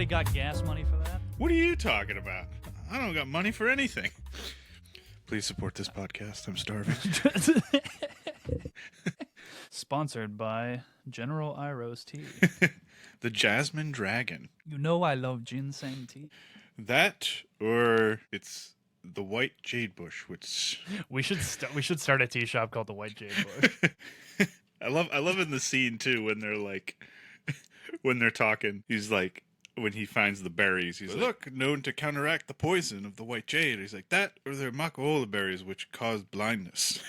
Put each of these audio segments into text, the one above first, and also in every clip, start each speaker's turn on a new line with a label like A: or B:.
A: got gas money for that.
B: What are you talking about? I don't got money for anything. Please support this podcast. I'm starving.
A: Sponsored by General Iro's Tea.
B: The Jasmine Dragon.
A: You know I love ginseng tea.
B: That, or it's the White Jade Bush, which
A: We should start a tea shop called the White Jade Bush.
B: I love in the scene too when they're like, when they're talking. He's like, when he finds the berries, he's like, look, known to counteract the poison of the white jade. He's like, that or they're macaola berries, which cause blindness.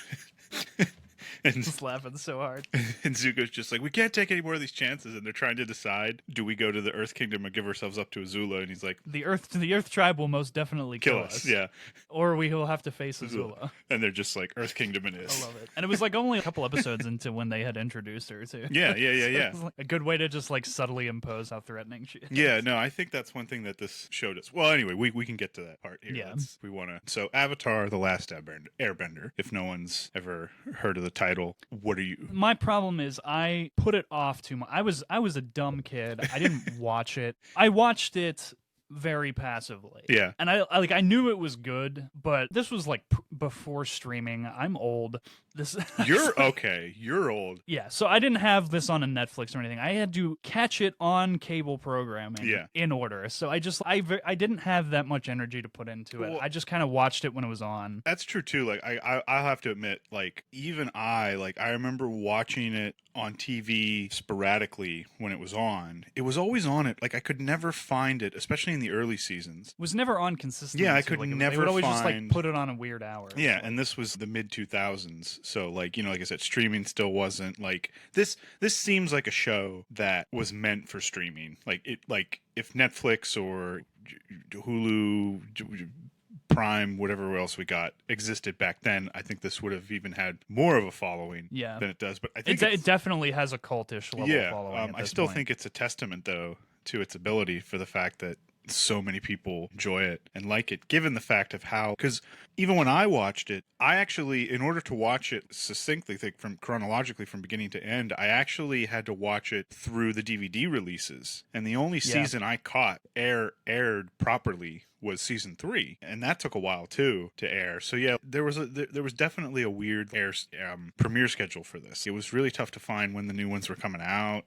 B: And
A: Just laughing so hard.
B: And Zuko's just like, we can't take any more of these chances. And they're trying to decide, do we go to the Earth Kingdom or give ourselves up to Azula? And he's like,
A: The Earth tribe will most definitely kill us.
B: Yeah.
A: Or we will have to face Azula.
B: And they're just like, Earth Kingdom it is.
A: I love it. And it was like only a couple episodes into when they had introduced her too.
B: Yeah.
A: So it was like a good way to just like subtly impose how threatening she is.
B: Yeah, no, I think that's one thing that this showed us. Well, anyway, we can get to that part here.
A: Yeah.
B: So Avatar, The Last Airbender, if no one's ever heard of the title, what are you?
A: My problem is I put it off too much. I was a dumb kid. I didn't watch it. I watched it very passively.
B: Yeah.
A: And I knew it was good, but this was like before streaming. I'm old.
B: You're okay. You're old.
A: Yeah, so I didn't have this on a Netflix or anything. I had to catch it on cable programming in order. So I didn't have that much energy to put into it. I just kind of watched it when it was on.
B: That's true too. Like I'll have to admit, like even I remember watching it on TV sporadically when it was on. It was always on it. Like I could never find it, especially in the early seasons.
A: It was never on consistently.
B: Yeah, I could never.
A: They would always just like
B: find...
A: put it on a weird hour.
B: Yeah, and this was the mid 2000s, so like like I said, streaming still wasn't like this. This seems like a show that was meant for streaming. Like if Netflix or Hulu, Prime, whatever else we got existed back then, I think this would have even had more of a following than it does. But I think
A: it definitely has a cultish level following.
B: I still think it's a testament though to its ability for the fact that so many people enjoy it and like it, given the fact of how, because even when I watched it, I actually, in order to watch it succinctly, from chronologically from beginning to end, I actually had to watch it through the DVD releases, and the only season I caught aired properly was season 3, and that took a while too to air. So yeah, there was definitely a weird premiere schedule for this. It was really tough to find when the new ones were coming out,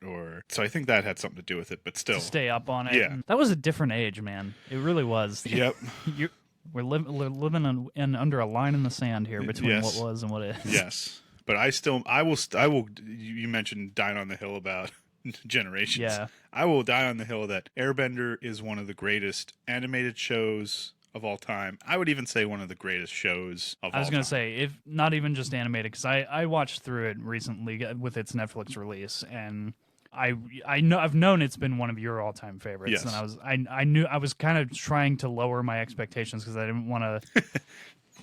B: so I think that had something to do with it. But still,
A: to stay up on it.
B: Yeah,
A: that was a different age, man. It really was.
B: Yep.
A: We're living under a line in the sand here between what was and what is.
B: Yes, but I will. You mentioned dying on the hill about generations.
A: Yeah.
B: I will die on the hill that Airbender is one of the greatest animated shows of all time. I would even say one of the greatest shows of all time.
A: I was going to say, if not even just animated, because I watched through it recently with its Netflix release, and I've known it's been one of your all-time favorites.
B: Yes.
A: And I was kind of trying to lower my expectations because I didn't want to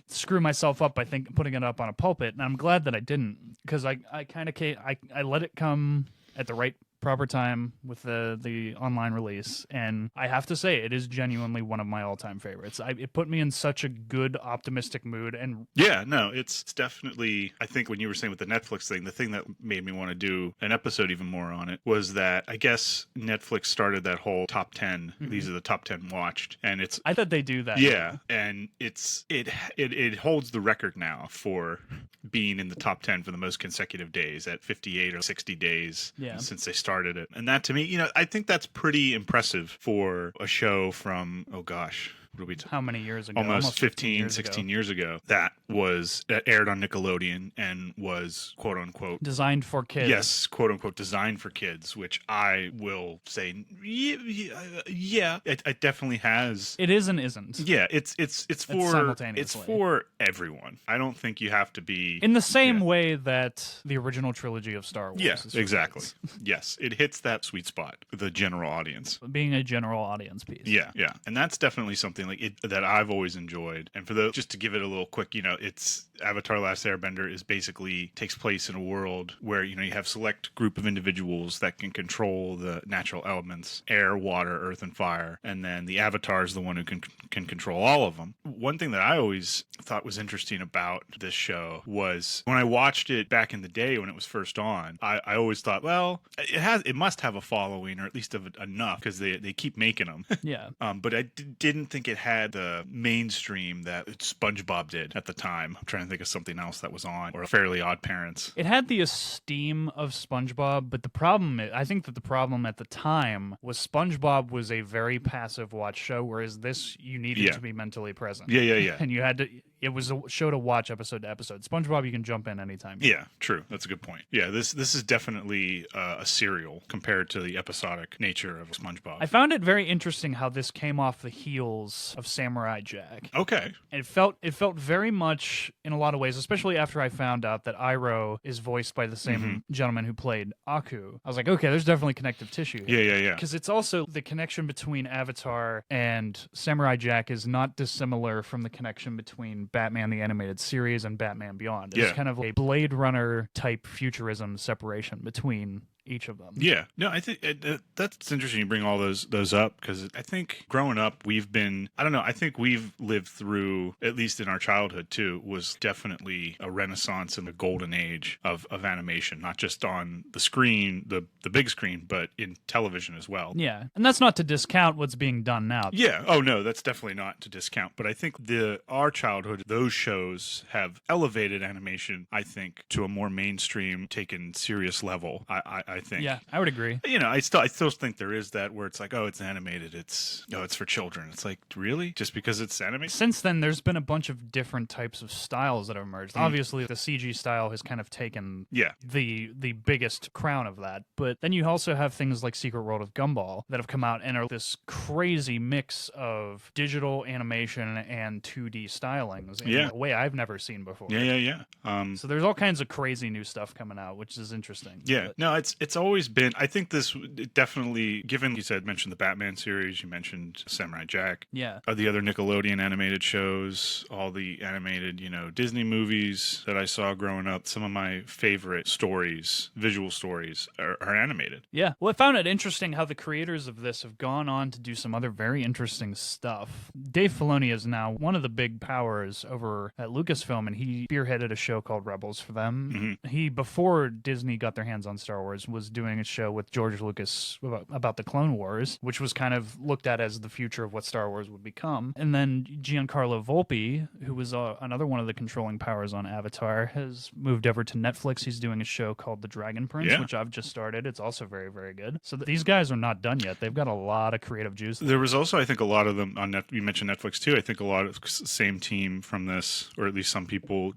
A: screw myself up by putting it up on a pulpit, and I'm glad that I didn't, because I let it come at the right proper time with the online release, and I have to say it is genuinely one of my all-time favorites. It put me in such a good, optimistic mood. And
B: yeah, no, it's definitely, I think when you were saying with the Netflix thing, the thing that made me want to do an episode even more on it was that I guess Netflix started that whole top 10. Mm-hmm. These are the top 10 watched, and it's,
A: I thought they do that.
B: Yeah, and it holds the record now for being in the top 10 for the most consecutive days at 58 or 60 days since they started it. And that, to me, I think that's pretty impressive for a show from, oh gosh, what are we
A: how many years ago?
B: Almost 15, 16 years ago. That aired on Nickelodeon and was quote unquote
A: designed for kids.
B: Yes, quote unquote designed for kids, which I will say, yeah, it definitely has.
A: It is and isn't.
B: Yeah, it's for everyone. I don't think you have to be
A: in the same way that the original trilogy of Star Wars.
B: Yeah, exactly. Yes, it hits that sweet spot, the general audience,
A: being a general audience piece.
B: Yeah, and that's definitely something like that I've always enjoyed. And for those, just to give it a little quick, it's Avatar: Last Airbender is basically takes place in a world where you have select group of individuals that can control the natural elements: air, water, earth, and fire. And then the Avatar is the one who can control all of them. One thing that I always thought was interesting about this show was when I watched it back in the day when it was first on, I always thought, well, it must have a following, or at least enough, because they keep making them.
A: Yeah.
B: But I didn't think it had the mainstream that SpongeBob did at the time. I'm trying to think of something else that was on, or Fairly Odd Parents.
A: It had the esteem of SpongeBob, but I think that the problem at the time was SpongeBob was a very passive watch show, whereas this, you needed to be mentally present.
B: Yeah.
A: And you had to, it was a show to watch episode to episode. SpongeBob, you can jump in anytime.
B: Yeah, true. That's a good point. Yeah, this is definitely a serial compared to the episodic nature of SpongeBob.
A: I found it very interesting how this came off the heels of Samurai Jack.
B: Okay.
A: And it felt very much, in a lot of ways, especially after I found out that Iroh is voiced by the same gentleman who played Aku. I was like, okay, there's definitely connective tissue here.
B: Yeah.
A: Because it's also the connection between Avatar and Samurai Jack is not dissimilar from the connection between Batman the Animated Series and Batman Beyond. There's kind of a Blade Runner type futurism separation between each of them.
B: Yeah. No, I think that's interesting you bring all those up, because I think growing up I think we've lived through, at least in our childhood too, was definitely a renaissance and a golden age of animation, not just on the screen, the big screen, but in television as well.
A: Yeah. And that's not to discount what's being done now.
B: Yeah. Oh no, that's definitely not to discount, but I think our childhood, those shows have elevated animation, I think, to a more mainstream, taken serious level. I think.
A: Yeah, I would agree.
B: I still think there is that where it's like, oh, it's animated, it's for children. It's like, really? Just because it's animated?
A: Since then, there's been a bunch of different types of styles that have emerged. Obviously, the CG style has kind of taken the biggest crown of that. But then you also have things like Secret World of Gumball that have come out and are this crazy mix of digital animation and 2D stylings in a way I've never seen before.
B: Yeah.
A: So there's all kinds of crazy new stuff coming out, which is interesting.
B: Yeah. No, it's always been, I think this definitely, given you mentioned the Batman series, you mentioned Samurai Jack.
A: Yeah.
B: The other Nickelodeon animated shows, all the animated, Disney movies that I saw growing up, some of my favorite stories, visual stories, are animated.
A: Yeah. Well, I found it interesting how the creators of this have gone on to do some other very interesting stuff. Dave Filoni is now one of the big powers over at Lucasfilm, and he spearheaded a show called Rebels for them. He, before Disney got their hands on Star Wars, was doing a show with George Lucas about the Clone Wars, which was kind of looked at as the future of what Star Wars would become. And then Giancarlo Volpe, who was another one of the controlling powers on Avatar, has moved over to Netflix. He's doing a show called The Dragon Prince, which I've just started. It's also very, very good. So these guys are not done yet. They've got a lot of creative juice.
B: There was also, I think, a lot of them on you mentioned Netflix too. I think a lot of same team from this, or at least some people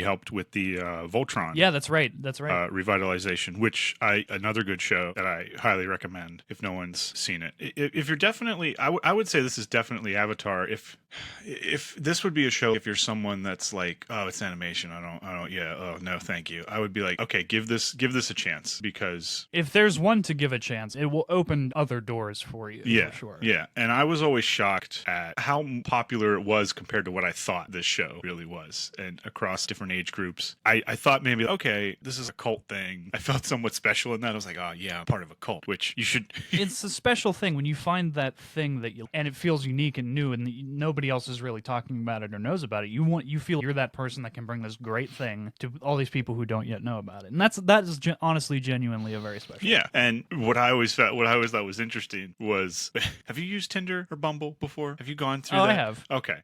B: helped with the Voltron.
A: Yeah, that's right.
B: Revitalization, which another good show that I highly recommend if no one's seen it. If you're definitely, I would say this is definitely Avatar. If this would be a show, if you're someone that's like, oh, it's animation, oh no, thank you, I would be like, okay, give this a chance, because
A: if there's one to give a chance, it will open other doors for you.
B: Yeah,
A: for sure.
B: Yeah, and I was always shocked at how popular it was compared to what I thought this show really was, and across different age groups. I thought maybe, okay, this is a cult thing. I felt somewhat special in that. I was like, oh yeah, I'm part of a cult, which you should.
A: It's a special thing when you find that thing and it feels unique and new, and nobody else is really talking about it or knows about it. You feel you're that person that can bring this great thing to all these people who don't yet know about it, and that is honestly, genuinely a very special.
B: Yeah, and what I always thought was interesting was, have you used Tinder or Bumble before? Have you gone through that?
A: I have.
B: Okay.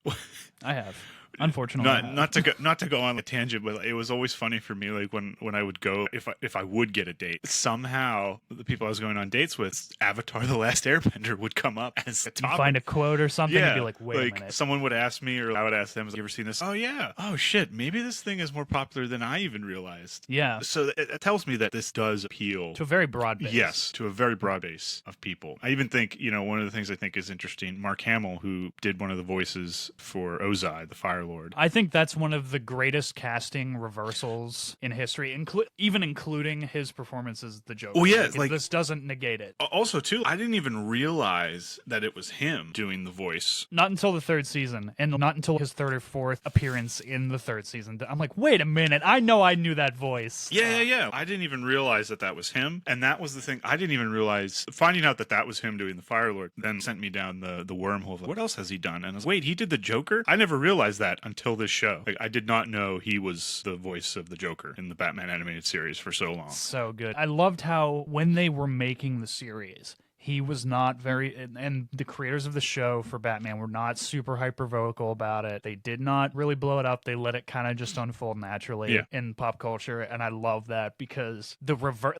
A: I have. Unfortunately,
B: not to go on a tangent, but it was always funny for me, like when I would go, if I would get a date, somehow the people I was going on dates with, Avatar: The Last Airbender would come up as a topic.
A: You find a quote or something, and be like, wait a minute.
B: Someone would ask me, or I would ask them, have you ever seen this? Oh yeah. Oh shit, maybe this thing is more popular than I even realized.
A: Yeah.
B: So it tells me that this does appeal
A: to a very broad base.
B: Yes, to a very broad base of people. I even think, one of the things I think is interesting, Mark Hamill, who did one of the voices for Ozai, the Fire Lord.
A: I think that's one of the greatest casting reversals in history, even including his performance as the Joker.
B: Oh yeah, like
A: this doesn't negate it.
B: Also, too, I didn't even realize that it was him doing the voice.
A: Not until the third season, and not until his third or fourth appearance in the third season. I'm like, wait a minute, I know I knew that voice.
B: Yeah. I didn't even realize that was him, and that was the thing. I didn't even realize finding out that was him doing the Fire Lord. Then sent me down the wormhole. Of, what else has he done? And I was, wait, he did the Joker? I never realized that until this show. Like, I did not know he was the voice of the Joker in the Batman animated series for so long.
A: So good. I loved how when they were making the series, he was not very, and the creators of the show for Batman were not super hyper vocal about it. They did not really blow it up. They let it kind of just unfold naturally in pop culture, and I love that because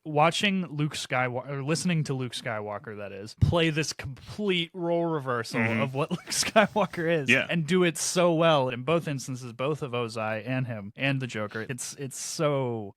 A: watching Luke Skywalker, or listening to Luke Skywalker, that is, play this complete role reversal of what Luke Skywalker is, and do it so well in both instances, both of Ozai and him and the Joker. It's so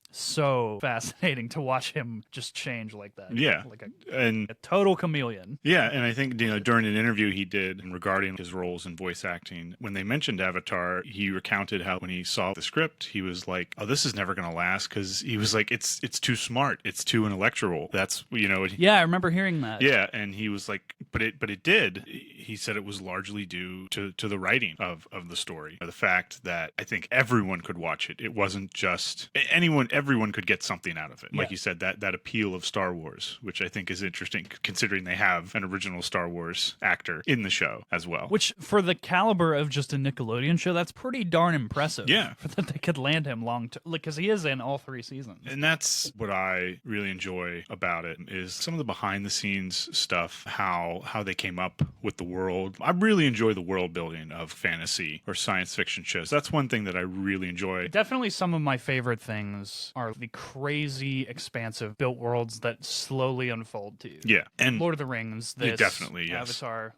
A: fascinating to watch him just change like that.
B: Yeah,
A: like
B: a
A: total chameleon.
B: Yeah, and I think during an interview he did regarding his roles in voice acting, when they mentioned Avatar, he recounted how when he saw the script, he was like, "Oh, this is never going to last," because he was like, "It's too smart, it's too intellectual." That's
A: Yeah, I remember hearing that.
B: Yeah, and he was like, "But it did." He said it was largely due to the writing of the story, the fact that I think everyone could watch it. It wasn't just everyone could get something out of it. Like you said, that appeal of Star Wars, which I think is interesting, considering they have an original Star Wars actor in the show as well.
A: Which, for the caliber of just a Nickelodeon show, that's pretty darn impressive.
B: Yeah.
A: That they could land him because he is in all 3 seasons.
B: And that's what I really enjoy about it, is some of the behind-the-scenes stuff, how they came up with the world. I really enjoy the world building of fantasy or science fiction shows. That's one thing that I really enjoy.
A: Definitely some of my favorite things are the crazy, expansive built worlds that slowly unfold to you.
B: Yeah. And
A: Lord of the Rings, this,
B: definitely, yes.
A: Avatar,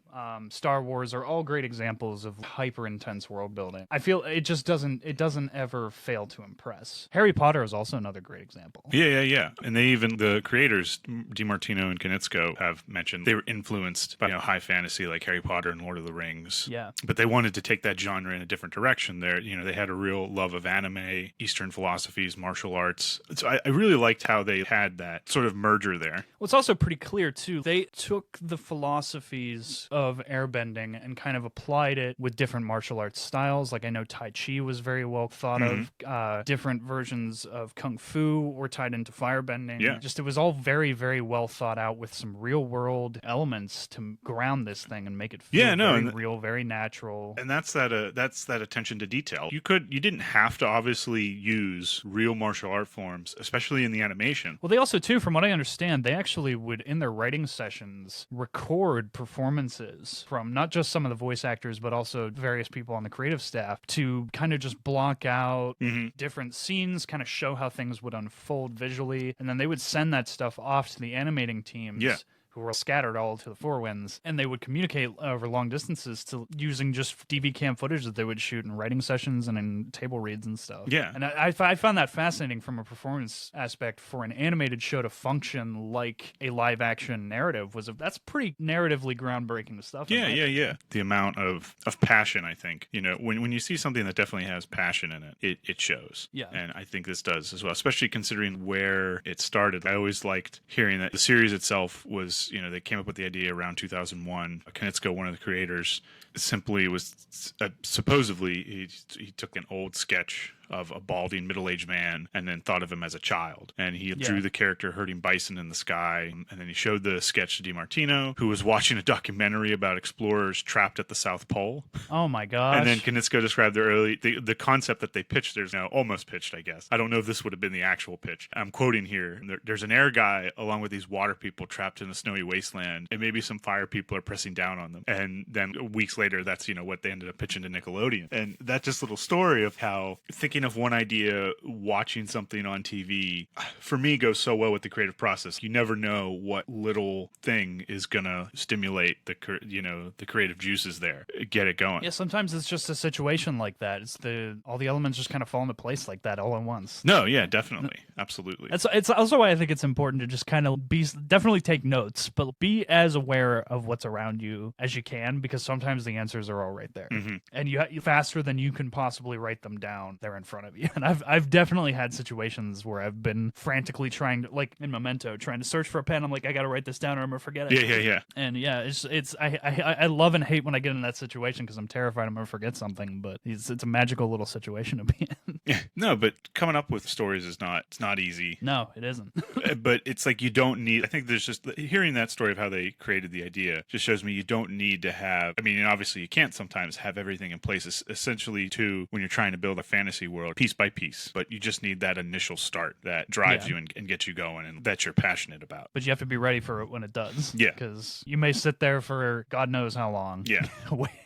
A: Star Wars are all great examples of hyper intense world building. I feel it doesn't ever fail to impress. Harry Potter is also another great example.
B: Yeah. And the creators, DiMartino and Konietzko, have mentioned they were influenced by high fantasy like Harry Potter and Lord of the Rings.
A: Yeah.
B: But they wanted to take that genre in a different direction. They had a real love of anime, Eastern philosophies, martial arts. So I really liked how they had that sort of merger there.
A: Well, it's also pretty clear too. They took the philosophies of airbending and kind of applied it with different martial arts styles. Like I know Tai Chi was very well thought of. Different versions of Kung Fu were tied into firebending.
B: Yeah.
A: Just it was all very, very well thought out with some real world elements to ground this thing and make it feel very real, very natural.
B: And that's that attention to detail. You didn't have to obviously use real martial art forms, especially in the animation.
A: Well, they also too, from what I understand, they actually would in their writing sessions record performances from not just some of the voice actors, but also various people on the creative staff to kind of just block out different scenes, kind of show how things would unfold visually. And then they would send that stuff off to the animating teams. Yeah. Who were scattered all to the four winds, and they would communicate over long distances using just DV cam footage that they would shoot in writing sessions and in table reads and stuff.
B: Yeah.
A: And I found that fascinating from a performance aspect. For an animated show to function like a live action narrative that's pretty narratively groundbreaking stuff.
B: Yeah. The amount of passion, I think, when you see something that definitely has passion in it shows.
A: Yeah.
B: And I think this does as well, especially considering where it started. I always liked hearing that the series itself was, they came up with the idea around 2001. Konietzko, one of the creators, simply was supposedly he took an old sketch of a balding middle-aged man and then thought of him as a child, and he drew the character herding bison in the sky, and then he showed the sketch to DiMartino, who was watching a documentary about explorers trapped at the South Pole.
A: Oh my gosh.
B: And then Konietzko described the concept that they pitched. There's almost pitched, I guess. I don't know if this would have been the actual pitch. I'm quoting here. There's an air guy along with these water people trapped in a snowy wasteland, and maybe some fire people are pressing down on them. And then weeks later, that's what they ended up pitching to Nickelodeon. And that just little story of how thinking of one idea, watching something on TV, for me, goes so well with the creative process. You never know what little thing is gonna stimulate the creative juices there, get it going.
A: Yeah, sometimes it's just a situation like that. It's all the elements just kind of fall into place like that all at once.
B: No, yeah, definitely, absolutely.
A: It's also why I think it's important to just kind of definitely take notes, but be as aware of what's around you as you can, because sometimes the the answers are all right there.
B: Mm-hmm.
A: And you faster than you can possibly write them down, they're in front of you. And I've definitely had situations where I've been frantically trying to, like in Memento, trying to search for a pen. I'm like, I got to write this down or I'm gonna forget it.
B: Yeah.
A: And yeah, I love and hate when I get in that situation because I'm terrified I'm gonna forget something. But it's a magical little situation to be in.
B: Yeah. No, but coming up with stories is not easy.
A: No, it isn't.
B: But it's like you don't need. I think there's just hearing that story of how they created the idea just shows me you don't need to have. I mean, obviously you can't sometimes have everything in place. Essentially, to when you're trying to build a fantasy world piece by piece, but you just need that initial start that drives you and gets you going, and that you're passionate about.
A: But you have to be ready for it when it does.
B: Yeah,
A: because you may sit there for God knows how long.
B: Yeah,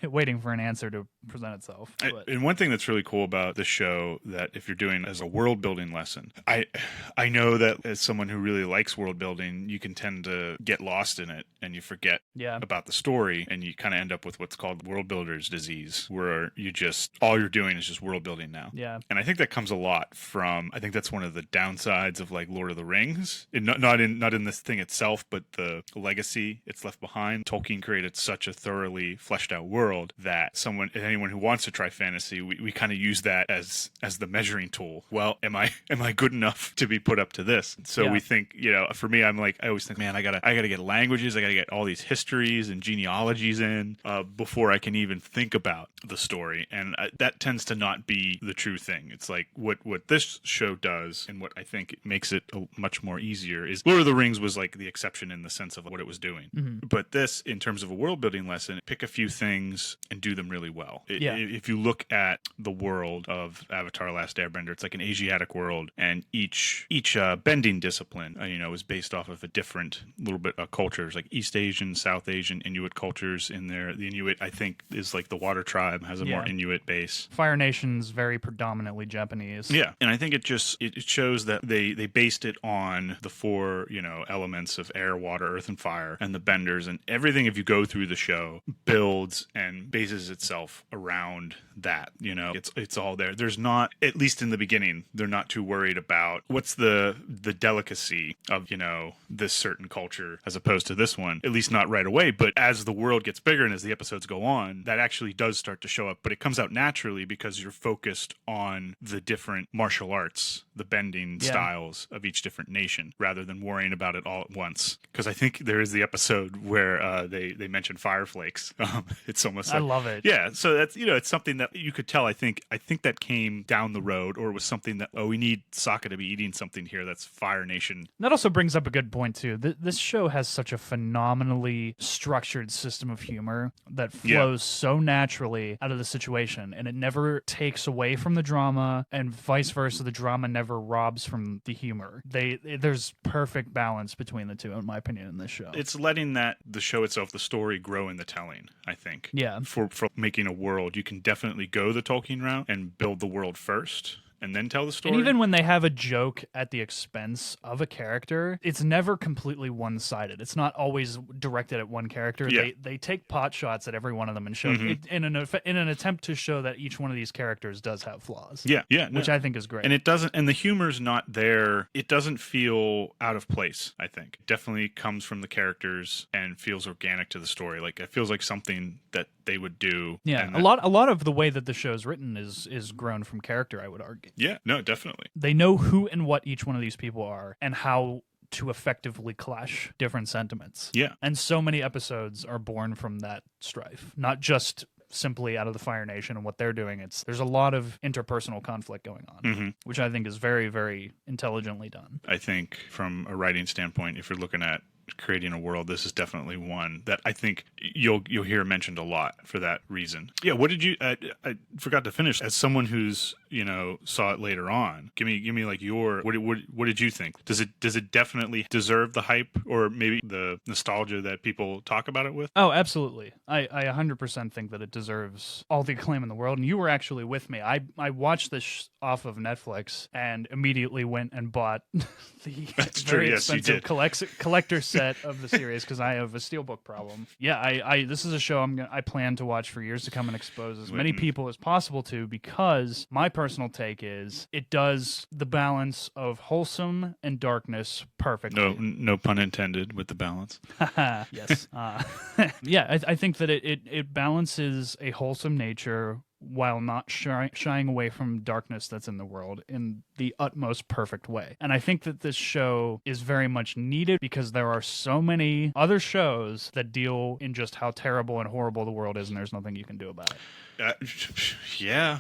A: waiting for an answer to present itself.
B: And one thing that's really cool about the show that if you're doing as a world building lesson, I know that as someone who really likes world building, you can tend to get lost in it and you forget about the story, and you kind of end up with what's called world builder's disease, where you just all you're doing is just world building now.
A: Yeah,
B: and I think that comes a lot from. I think that's one of the downsides of like Lord of the Rings, not in this thing itself, but the legacy it's left behind. Tolkien created such a thoroughly fleshed out world that anyone who wants to try fantasy, we kind of use that as the measuring tool. Well, am I good enough to be put up to this? So we think, for me, I always think, man, I gotta get languages, I gotta get all these histories and genealogies in before I can even think about the story, and that tends to not be the true thing. It's like what this show does, and what I think makes it much more easier is Lord of the Rings was like the exception in the sense of what it was doing, but this, in terms of a world building lesson, pick a few things and do them really well. If you look at the world of Avatar: Last Airbender, it's like an Asiatic world, and each bending discipline, is based off of a different little bit of cultures, like East Asian, South Asian, Inuit cultures in there. The Inuit, I think, is like the water tribe, has a more Inuit base.
A: Fire Nation's very predominantly Japanese.
B: Yeah, and I think it shows that they based it on the four, elements of air, water, earth, and fire, and the benders, and everything, if you go through the show, builds and bases itself around that. It's all there. There's not, at least in the beginning, they're not too worried about what's the delicacy of this certain culture as opposed to this one, at least not right away. But as the world gets bigger and as the episodes go on, that actually does start to show up, but it comes out naturally because you're focused on the different martial arts, the bending styles of each different nation, rather than worrying about it all at once. Because I think there is the episode where they mention fire flakes. It's almost like,
A: I love it.
B: Yeah, so that's it's something that you could tell. I think that came down the road, or it was something that we need Sokka to be eating something here that's Fire Nation.
A: That also brings up a good point too. This show has such a phenomenally structured system of humor that flows so naturally out of the situation, and it never takes away from the drama, and vice versa. The drama never robs from the humor. There's perfect balance between the two, in my opinion, in this show.
B: It's letting the show itself, the story, grow in the telling, I think.
A: Yeah.
B: For making a world, you can definitely go the Tolkien route and build the world first, and then tell the story.
A: And even when they have a joke at the expense of a character, it's never completely one-sided. It's not always directed at one character.
B: Yeah.
A: They take pot shots at every one of them and show it, in an attempt to show that each one of these characters does have flaws.
B: Yeah,
A: which I think is great.
B: And the humor's not there. It doesn't feel out of place, I think. It definitely comes from the characters and feels organic to the story. Like, it feels like something that they would do.
A: Yeah, a lot of the way that the show's written is grown from character, I would argue.
B: Yeah, no, definitely.
A: They know who and what each one of these people are and how to effectively clash different sentiments.
B: Yeah.
A: And so many episodes are born from that strife, not just simply out of the Fire Nation and what they're doing. There's a lot of interpersonal conflict going on, which I think is very, very intelligently done.
B: I think from a writing standpoint, if you're looking at creating a world, this is definitely one that I think you'll hear mentioned a lot for that reason. Yeah, what did you I forgot to finish, as someone who's saw it later on, give me like your what did you think? Does it definitely deserve the hype, or maybe the nostalgia that people talk about it with?
A: Oh, absolutely. I 100% think that it deserves all the acclaim in the world, and you were actually with me. I watched this off of Netflix and immediately went and bought the very expensive collector set of the series because I have a steelbook problem. Yeah, this is a show I plan to watch for years to come and expose as many people as possible to, because my personal take is it does the balance of wholesome and darkness perfectly.
B: No pun intended with the balance.
A: Yes. Yeah, I think that it balances a wholesome nature while not shying away from darkness that's in the world in the utmost perfect way. And I think that this show is very much needed because there are so many other shows that deal in just how terrible and horrible the world is, and there's nothing you can do about it.
B: Yeah.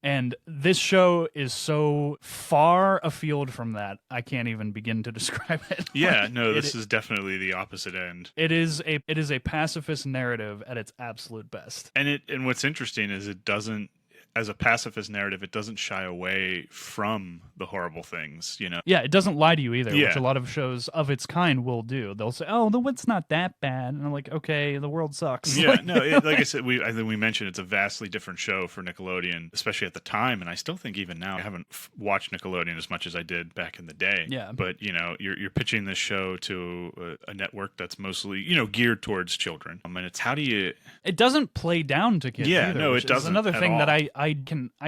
A: And this show is so far afield from that, I can't even begin to describe it.
B: Yeah, no, this is definitely the opposite end.
A: It is a pacifist narrative at its absolute best.
B: And what's interesting is it doesn't, as a pacifist narrative, it doesn't shy away from the horrible things, you know?
A: Yeah, it doesn't lie to you either,
B: Yeah.
A: which a lot of shows of its kind will do. They'll say, "Oh, the what's not that bad," and I'm like, "Okay, the world sucks."
B: Yeah, no, like I said, I think we mentioned it's a vastly different show for Nickelodeon, especially at the time, and I still think even now I haven't watched Nickelodeon as much as I did back in the day.
A: Yeah.
B: But you know, you're pitching this show to a network that's mostly, you know, geared towards children. I mean, it's how do you?
A: It doesn't play down to kids.
B: Yeah,
A: either,
B: no,
A: which
B: it
A: is
B: doesn't
A: another
B: at
A: thing that
B: all.
A: I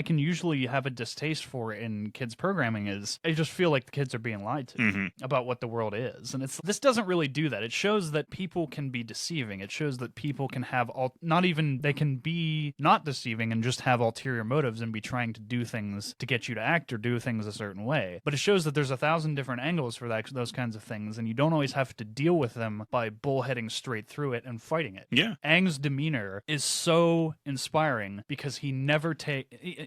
A: can usually have a distaste for in kids programming is I just feel like the kids are being lied to about what the world is, and this doesn't really do that. It shows that people can be deceiving. It shows that people can have they can be not deceiving and just have ulterior motives and be trying to do things to get you to act or do things a certain way. But it shows that there's 1,000 different angles for those kinds of things, and you don't always have to deal with them by bullheading straight through it and fighting it.
B: Yeah.
A: Aang's demeanor is so inspiring because he never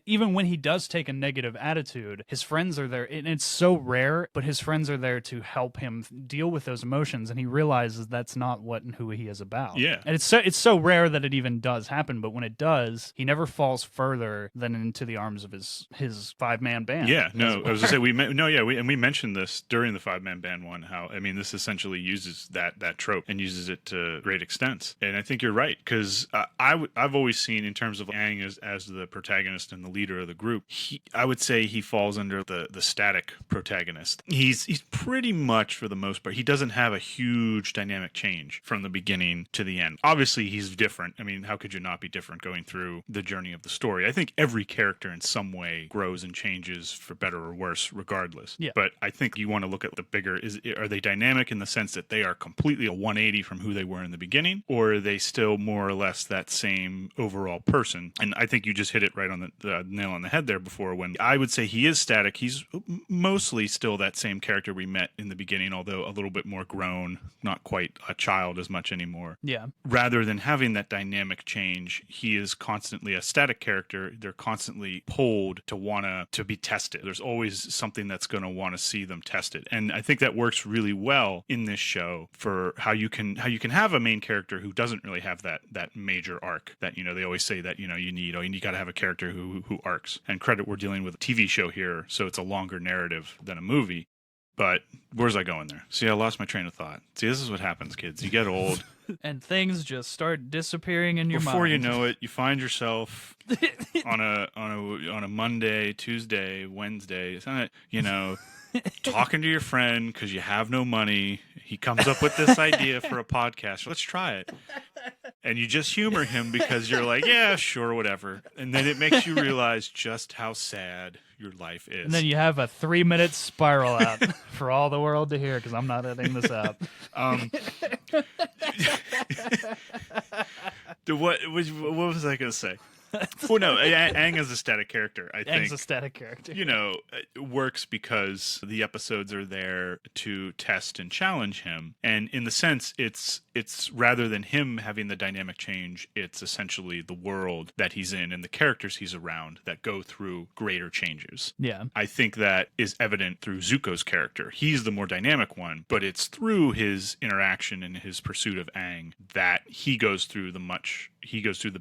A: even when he does take a negative attitude, his friends are there, and it's so rare, but his friends are there to help him deal with those emotions, and he realizes that's not what and who he is about.
B: Yeah.
A: And it's so rare that it even does happen, but when it does, he never falls further than into the arms of his 5-man band.
B: Yeah, no, I was gonna say we mentioned this during the 5-man band one. How I mean, this essentially uses that trope and uses it to great extents. And I think you're right because I've always seen in terms of Aang as the protagonist and the leader of the group, I would say he falls under the static protagonist. He's pretty much, for the most part, he doesn't have a huge dynamic change from the beginning to the end. Obviously, he's different. I mean, how could you not be different going through the journey of the story? I think every character in some way grows and changes for better or worse, regardless.
A: Yeah.
B: But I think you want to look at the bigger, are they dynamic in the sense that they are completely a 180 from who they were in the beginning, or are they still more or less that same overall person? And I think you just hit it right on the nail on the head there before, when I would say he is static. He's mostly still that same character we met in the beginning, although a little bit more grown, not quite a child as much anymore.
A: Yeah.
B: Rather than having that dynamic change, he is constantly a static character. They're constantly pulled to be tested. There's always something that's going to want to see them tested. And I think that works really well in this show for how you can have a main character who doesn't really have that major arc that, you know, they always say that, you know, you got to have a character who arcs. And credit, we're dealing with a TV show here, so it's a longer narrative than a movie. But where's I going there? See, I lost my train of thought. See, this is what happens, kids. You get old.
A: And things just start disappearing in your mind.
B: Before you know it, you find yourself on a Monday, Tuesday, Wednesday, it's not, you know, talking to your friend because you have no money. He comes up with this idea for a podcast. Let's try it. And you just humor him because you're like, yeah, sure, whatever. And then it makes you realize just how sad your life is.
A: And then you have a 3-minute spiral out for all the world to hear because I'm not editing this out.
B: What was I going to say? Well, no, Aang is a static character, I think.
A: Aang's a static character.
B: You know, it works because the episodes are there to test and challenge him. And in the sense, it's rather than him having the dynamic change, it's essentially the world that he's in and the characters he's around that go through greater changes.
A: Yeah.
B: I think that is evident through Zuko's character. He's the more dynamic one, but it's through his interaction and his pursuit of Aang that he goes through the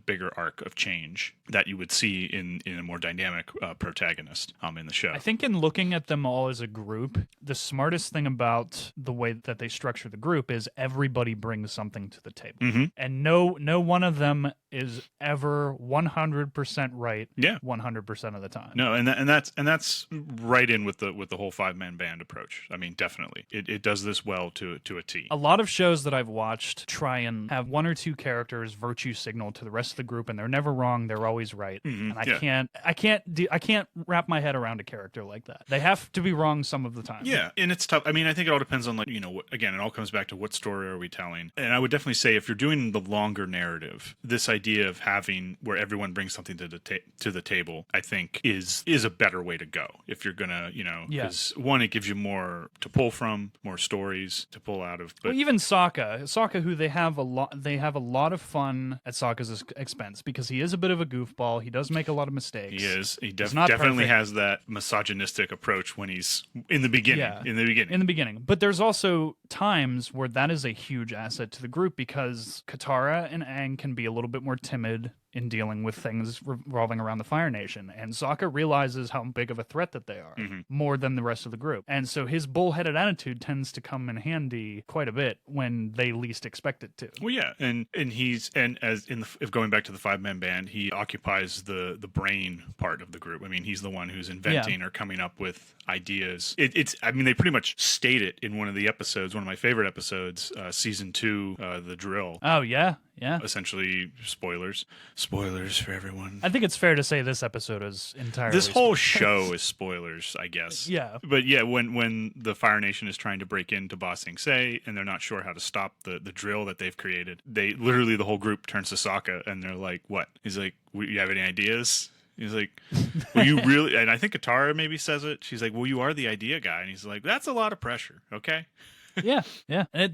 B: bigger arc of change that you would see in a more dynamic protagonist in the show.
A: I think in looking at them all as a group, the smartest thing about the way that they structure the group is everybody brings something to the table.
B: Mm-hmm.
A: And no one of them is ever 100% right.
B: Yeah.
A: 100% of the time.
B: No, and that's right in with the whole 5-man band approach. I mean, definitely, it does this well to a T.
A: A lot of shows that I've watched try and have one or two characters virtue signal to the rest of the group, and they're never wrong. They're always right. And I can't wrap my head around a character like that. They have to be wrong some of the time.
B: Yeah, and it's tough. I mean, I think it all depends on, like, again, it all comes back to what story are we telling. And I would definitely say if you're doing the longer narrative, this idea of having where everyone brings something to the table, I think is a better way to go. If you're gonna, because one, it gives you more to pull from, more stories to pull out of. But
A: even Sokka, who they have a lot of fun at Sokka's expense because he is a bit of a goofball. He does make a lot of mistakes.
B: He is. He
A: not
B: definitely
A: perfect.
B: has that misogynistic approach when he's in the beginning.
A: Yeah.
B: In the beginning.
A: But there's also times where that is a huge asset to the group because Katara and Aang can be a little bit more timid in dealing with things revolving around the Fire Nation. And Sokka realizes how big of a threat that they are, more than the rest of the group. And so his bullheaded attitude tends to come in handy quite a bit when they least expect it to.
B: Well, yeah, and if going back to the 5-man band, he occupies the brain part of the group. I mean, he's the one who's inventing or coming up with ideas. I mean, they pretty much state it in one of the episodes, one of my favorite episodes, season 2, The Drill.
A: Oh, yeah. Yeah.
B: Essentially, spoilers for everyone.
A: I think it's fair to say this episode is entirely
B: this whole show is spoilers, I guess.
A: Yeah.
B: But yeah, when the Fire Nation is trying to break into Ba Sing Se and they're not sure how to stop the drill that they've created, they literally, the whole group turns to Sokka and they're like, what? He's like, you have any ideas? He's like, well, you really, and I think Katara maybe says it. She's like, well, you are the idea guy. And he's like, that's a lot of pressure. Okay.
A: Yeah. And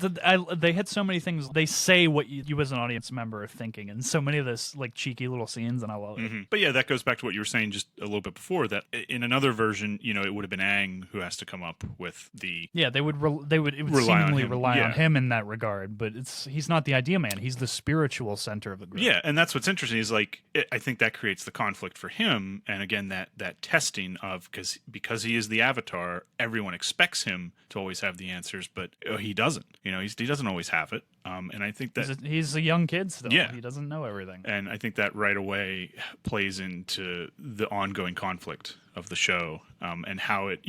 A: they hit so many things. They say what you as an audience member are thinking, and so many of this like cheeky little scenes, and I love it.
B: But yeah, that goes back to what you were saying just a little bit before. That in another version, it would have been Aang who has to come up with the.
A: Yeah, it would seemingly rely on him in that regard, but he's not the idea man. He's the spiritual center of the group.
B: Yeah, and that's what's interesting is like I think that creates the conflict for him, and again that testing of because he is the Avatar, everyone expects him to always have the answers, but he doesn't. He doesn't always have it. And I think that
A: he's a young kid still.
B: Yeah.
A: He doesn't know everything.
B: And I think that right away plays into the ongoing conflict of the show, and how it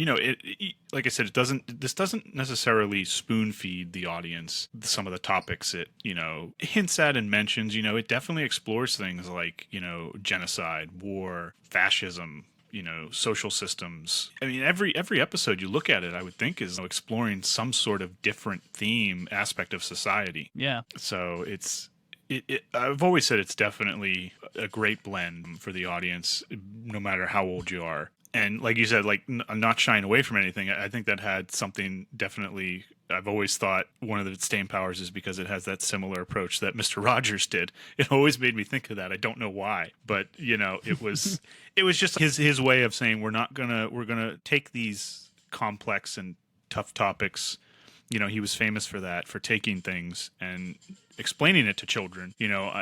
B: like I said, this doesn't necessarily spoon feed the audience some of the topics it hints at and mentions. It definitely explores things like genocide, war, fascism, social systems. I mean, every episode you look at it, I would think is exploring some sort of different theme aspect of society.
A: Yeah.
B: So I've always said it's definitely a great blend for the audience, no matter how old you are. And like you said, like not shying away from anything. I think that had something definitely. I've always thought one of its staying powers is because it has that similar approach that Mr. Rogers did. It always made me think of that. I don't know why, but it was just his way of saying we're gonna take these complex and tough topics. He was famous for that, for taking things and explaining it to children,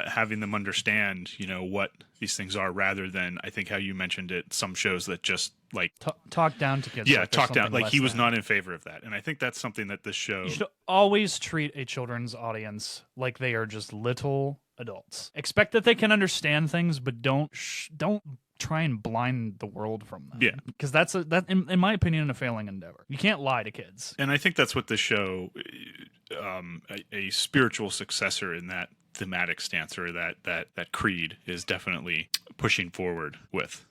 B: having them understand, what these things are, rather than, I think how you mentioned it, some shows that just like
A: talk down to kids.
B: Yeah,
A: like
B: talk down. Like he was
A: than.
B: not in favor of that. And I think that's something that this show.
A: You should always treat a children's audience like they are just little adults. Expect that they can understand things, but don't try and blind the world from them.
B: Yeah.
A: Because that's in my opinion, a failing endeavor. You can't lie to kids.
B: And I think that's what this show, a spiritual successor in that thematic stance, or that creed, is definitely pushing forward with.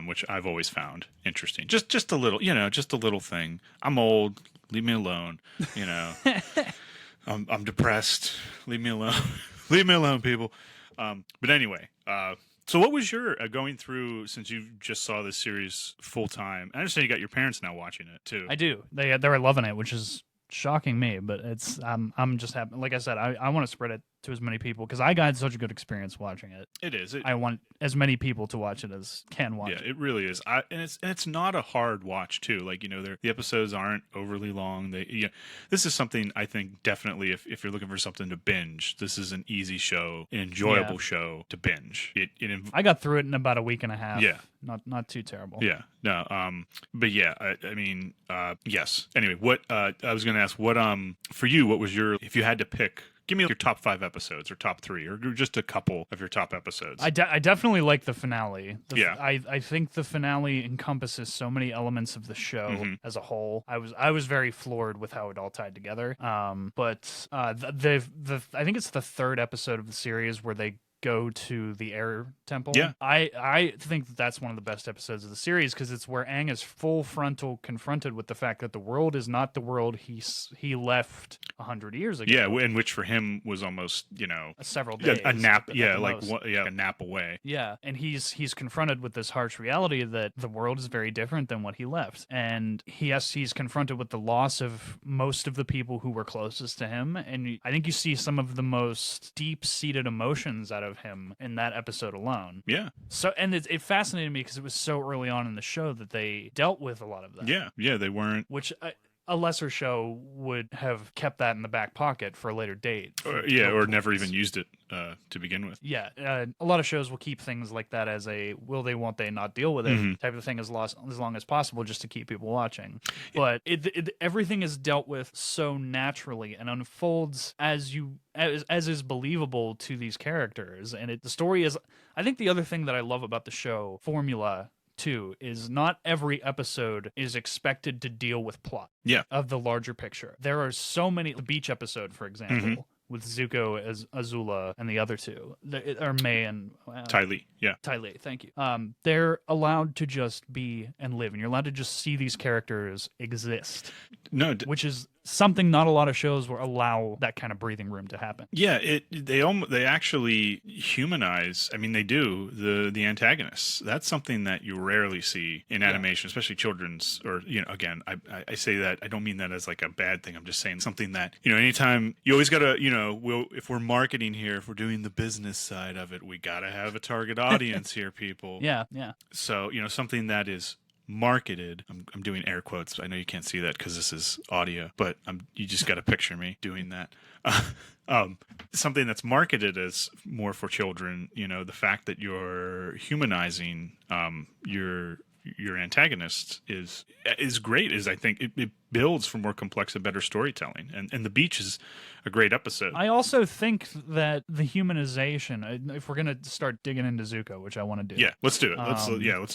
B: Which I've always found interesting. Just a little, just a little thing. I'm old. Leave me alone. I'm depressed. Leave me alone. Leave me alone, people. But anyway, so what was your going through, since you just saw this series full time? I understand you got your parents now watching it too.
A: I do. They're loving it, which is shocking me, but it's I'm just happy. Like I said, I want to spread it to as many people because I got such a good experience watching it.
B: It is.
A: I want as many people to watch it as can watch.
B: Yeah, it really is. And it's not a hard watch too. Like the episodes aren't overly long. This is something I think definitely if you're looking for something to binge, this is an easy show, an enjoyable show to binge.
A: I got through it in about a week and a half.
B: Yeah.
A: Not too terrible.
B: Yeah. No. But yeah, I mean, yes. Anyway, what I was going to ask, what for you, what was your, if you had to pick Give me your top 5 episodes or top 3 or just a couple of your top episodes.
A: I definitely like the finale.
B: Yeah.
A: I think the finale encompasses so many elements of the show as a whole. I was very floored with how it all tied together. But I think it's the third episode of the series where they go to the air temple.
B: Yeah.
A: I think that's one of the best episodes of the series because it's where Aang is full frontal confronted with the fact that the world is not the world he left 100 years ago.
B: Yeah, and which for him was almost,
A: several days.
B: a nap.
A: at
B: Yeah,
A: the
B: like
A: most.
B: a nap away.
A: Yeah, and he's confronted with this harsh reality that the world is very different than what he left, and he's confronted with the loss of most of the people who were closest to him, and I think you see some of the most deep-seated emotions out of him in that episode alone.
B: Yeah.
A: So, and it fascinated me because it was so early on in the show that they dealt with a lot of that.
B: Yeah, they weren't.
A: Which a lesser show would have kept that in the back pocket for a later date.
B: Or never even used it to begin with.
A: Yeah, a lot of shows will keep things like that as a will they, won't they not deal with it type of thing as long as possible just to keep people watching. But everything is dealt with so naturally and unfolds as is believable to these characters. And the story is, I think the other thing that I love about the show formula too is not every episode is expected to deal with plot of the larger picture. There are so many, the beach episode, for example, with Zuko as Azula and the other two, or May and
B: Ty Lee. Yeah.
A: Ty Lee, thank you. They're allowed to just be and live, and you're allowed to just see these characters exist.
B: No,
A: which is something not a lot of shows will allow that kind of breathing room to happen.
B: Yeah, they actually humanize. I mean, they do the antagonists. That's something that you rarely see in animation, especially children's. Or again, I say that I don't mean that as like a bad thing. I'm just saying something that anytime you always gotta if we're marketing here, if we're doing the business side of it, we gotta have a target audience here, people.
A: Yeah.
B: So something that is marketed. I'm doing air quotes. I know you can't see that because this is audio, but you just got to picture me doing that. Something that's marketed as more for children. The fact that you're humanizing your antagonist is great. I think it builds for more complex and better storytelling. And the beach is a great episode.
A: I also think that the humanization, if we're gonna start digging into Zuko, which I want to do,
B: let's do it. Let's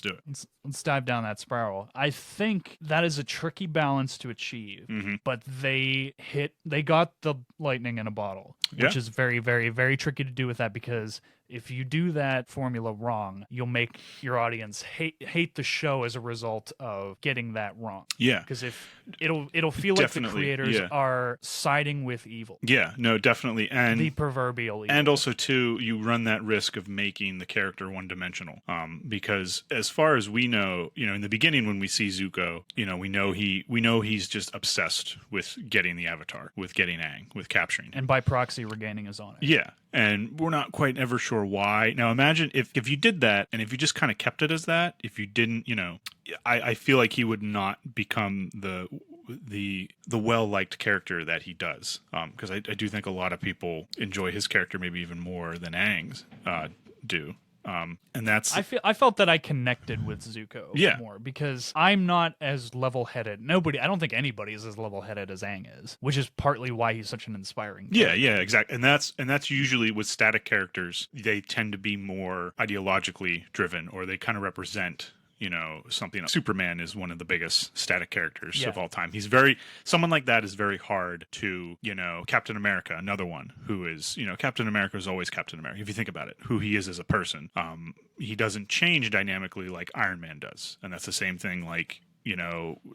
B: do it.
A: Let's dive down that spiral. I think that is a tricky balance to achieve, but they got the lightning in a bottle, which is very, very, very tricky to do with that because if you do that formula wrong, you'll make your audience hate the show as a result of getting that wrong.
B: Yeah,
A: because if it'll feel like the creators are siding with evil.
B: Yeah, no, definitely, and
A: the proverbial evil.
B: And also too, you run that risk of making the character one-dimensional. Because as far as we know, in the beginning when we see Zuko, we know he's just obsessed with getting the Avatar, with getting Aang, with capturing him,
A: and by proxy regaining his honor.
B: Yeah. And we're not quite ever sure why. Now imagine if you did that, and if you just kind of kept it as that, if you didn't, I feel like he would not become the well-liked character that he does. Because I do think a lot of people enjoy his character maybe even more than Aang's do. And that's
A: I felt that I connected with Zuko more because I'm not as level-headed. I don't think anybody is as level-headed as Aang is, which is partly why he's such an inspiring character.
B: Yeah, exactly. And that's usually with static characters, they tend to be more ideologically driven, or they kind of represent something else. Superman is one of the biggest static characters of all time. Someone like that is very hard to, Captain America, another one who is, Captain America is always Captain America. If you think about it, who he is as a person, he doesn't change dynamically like Iron Man does. And that's the same thing like,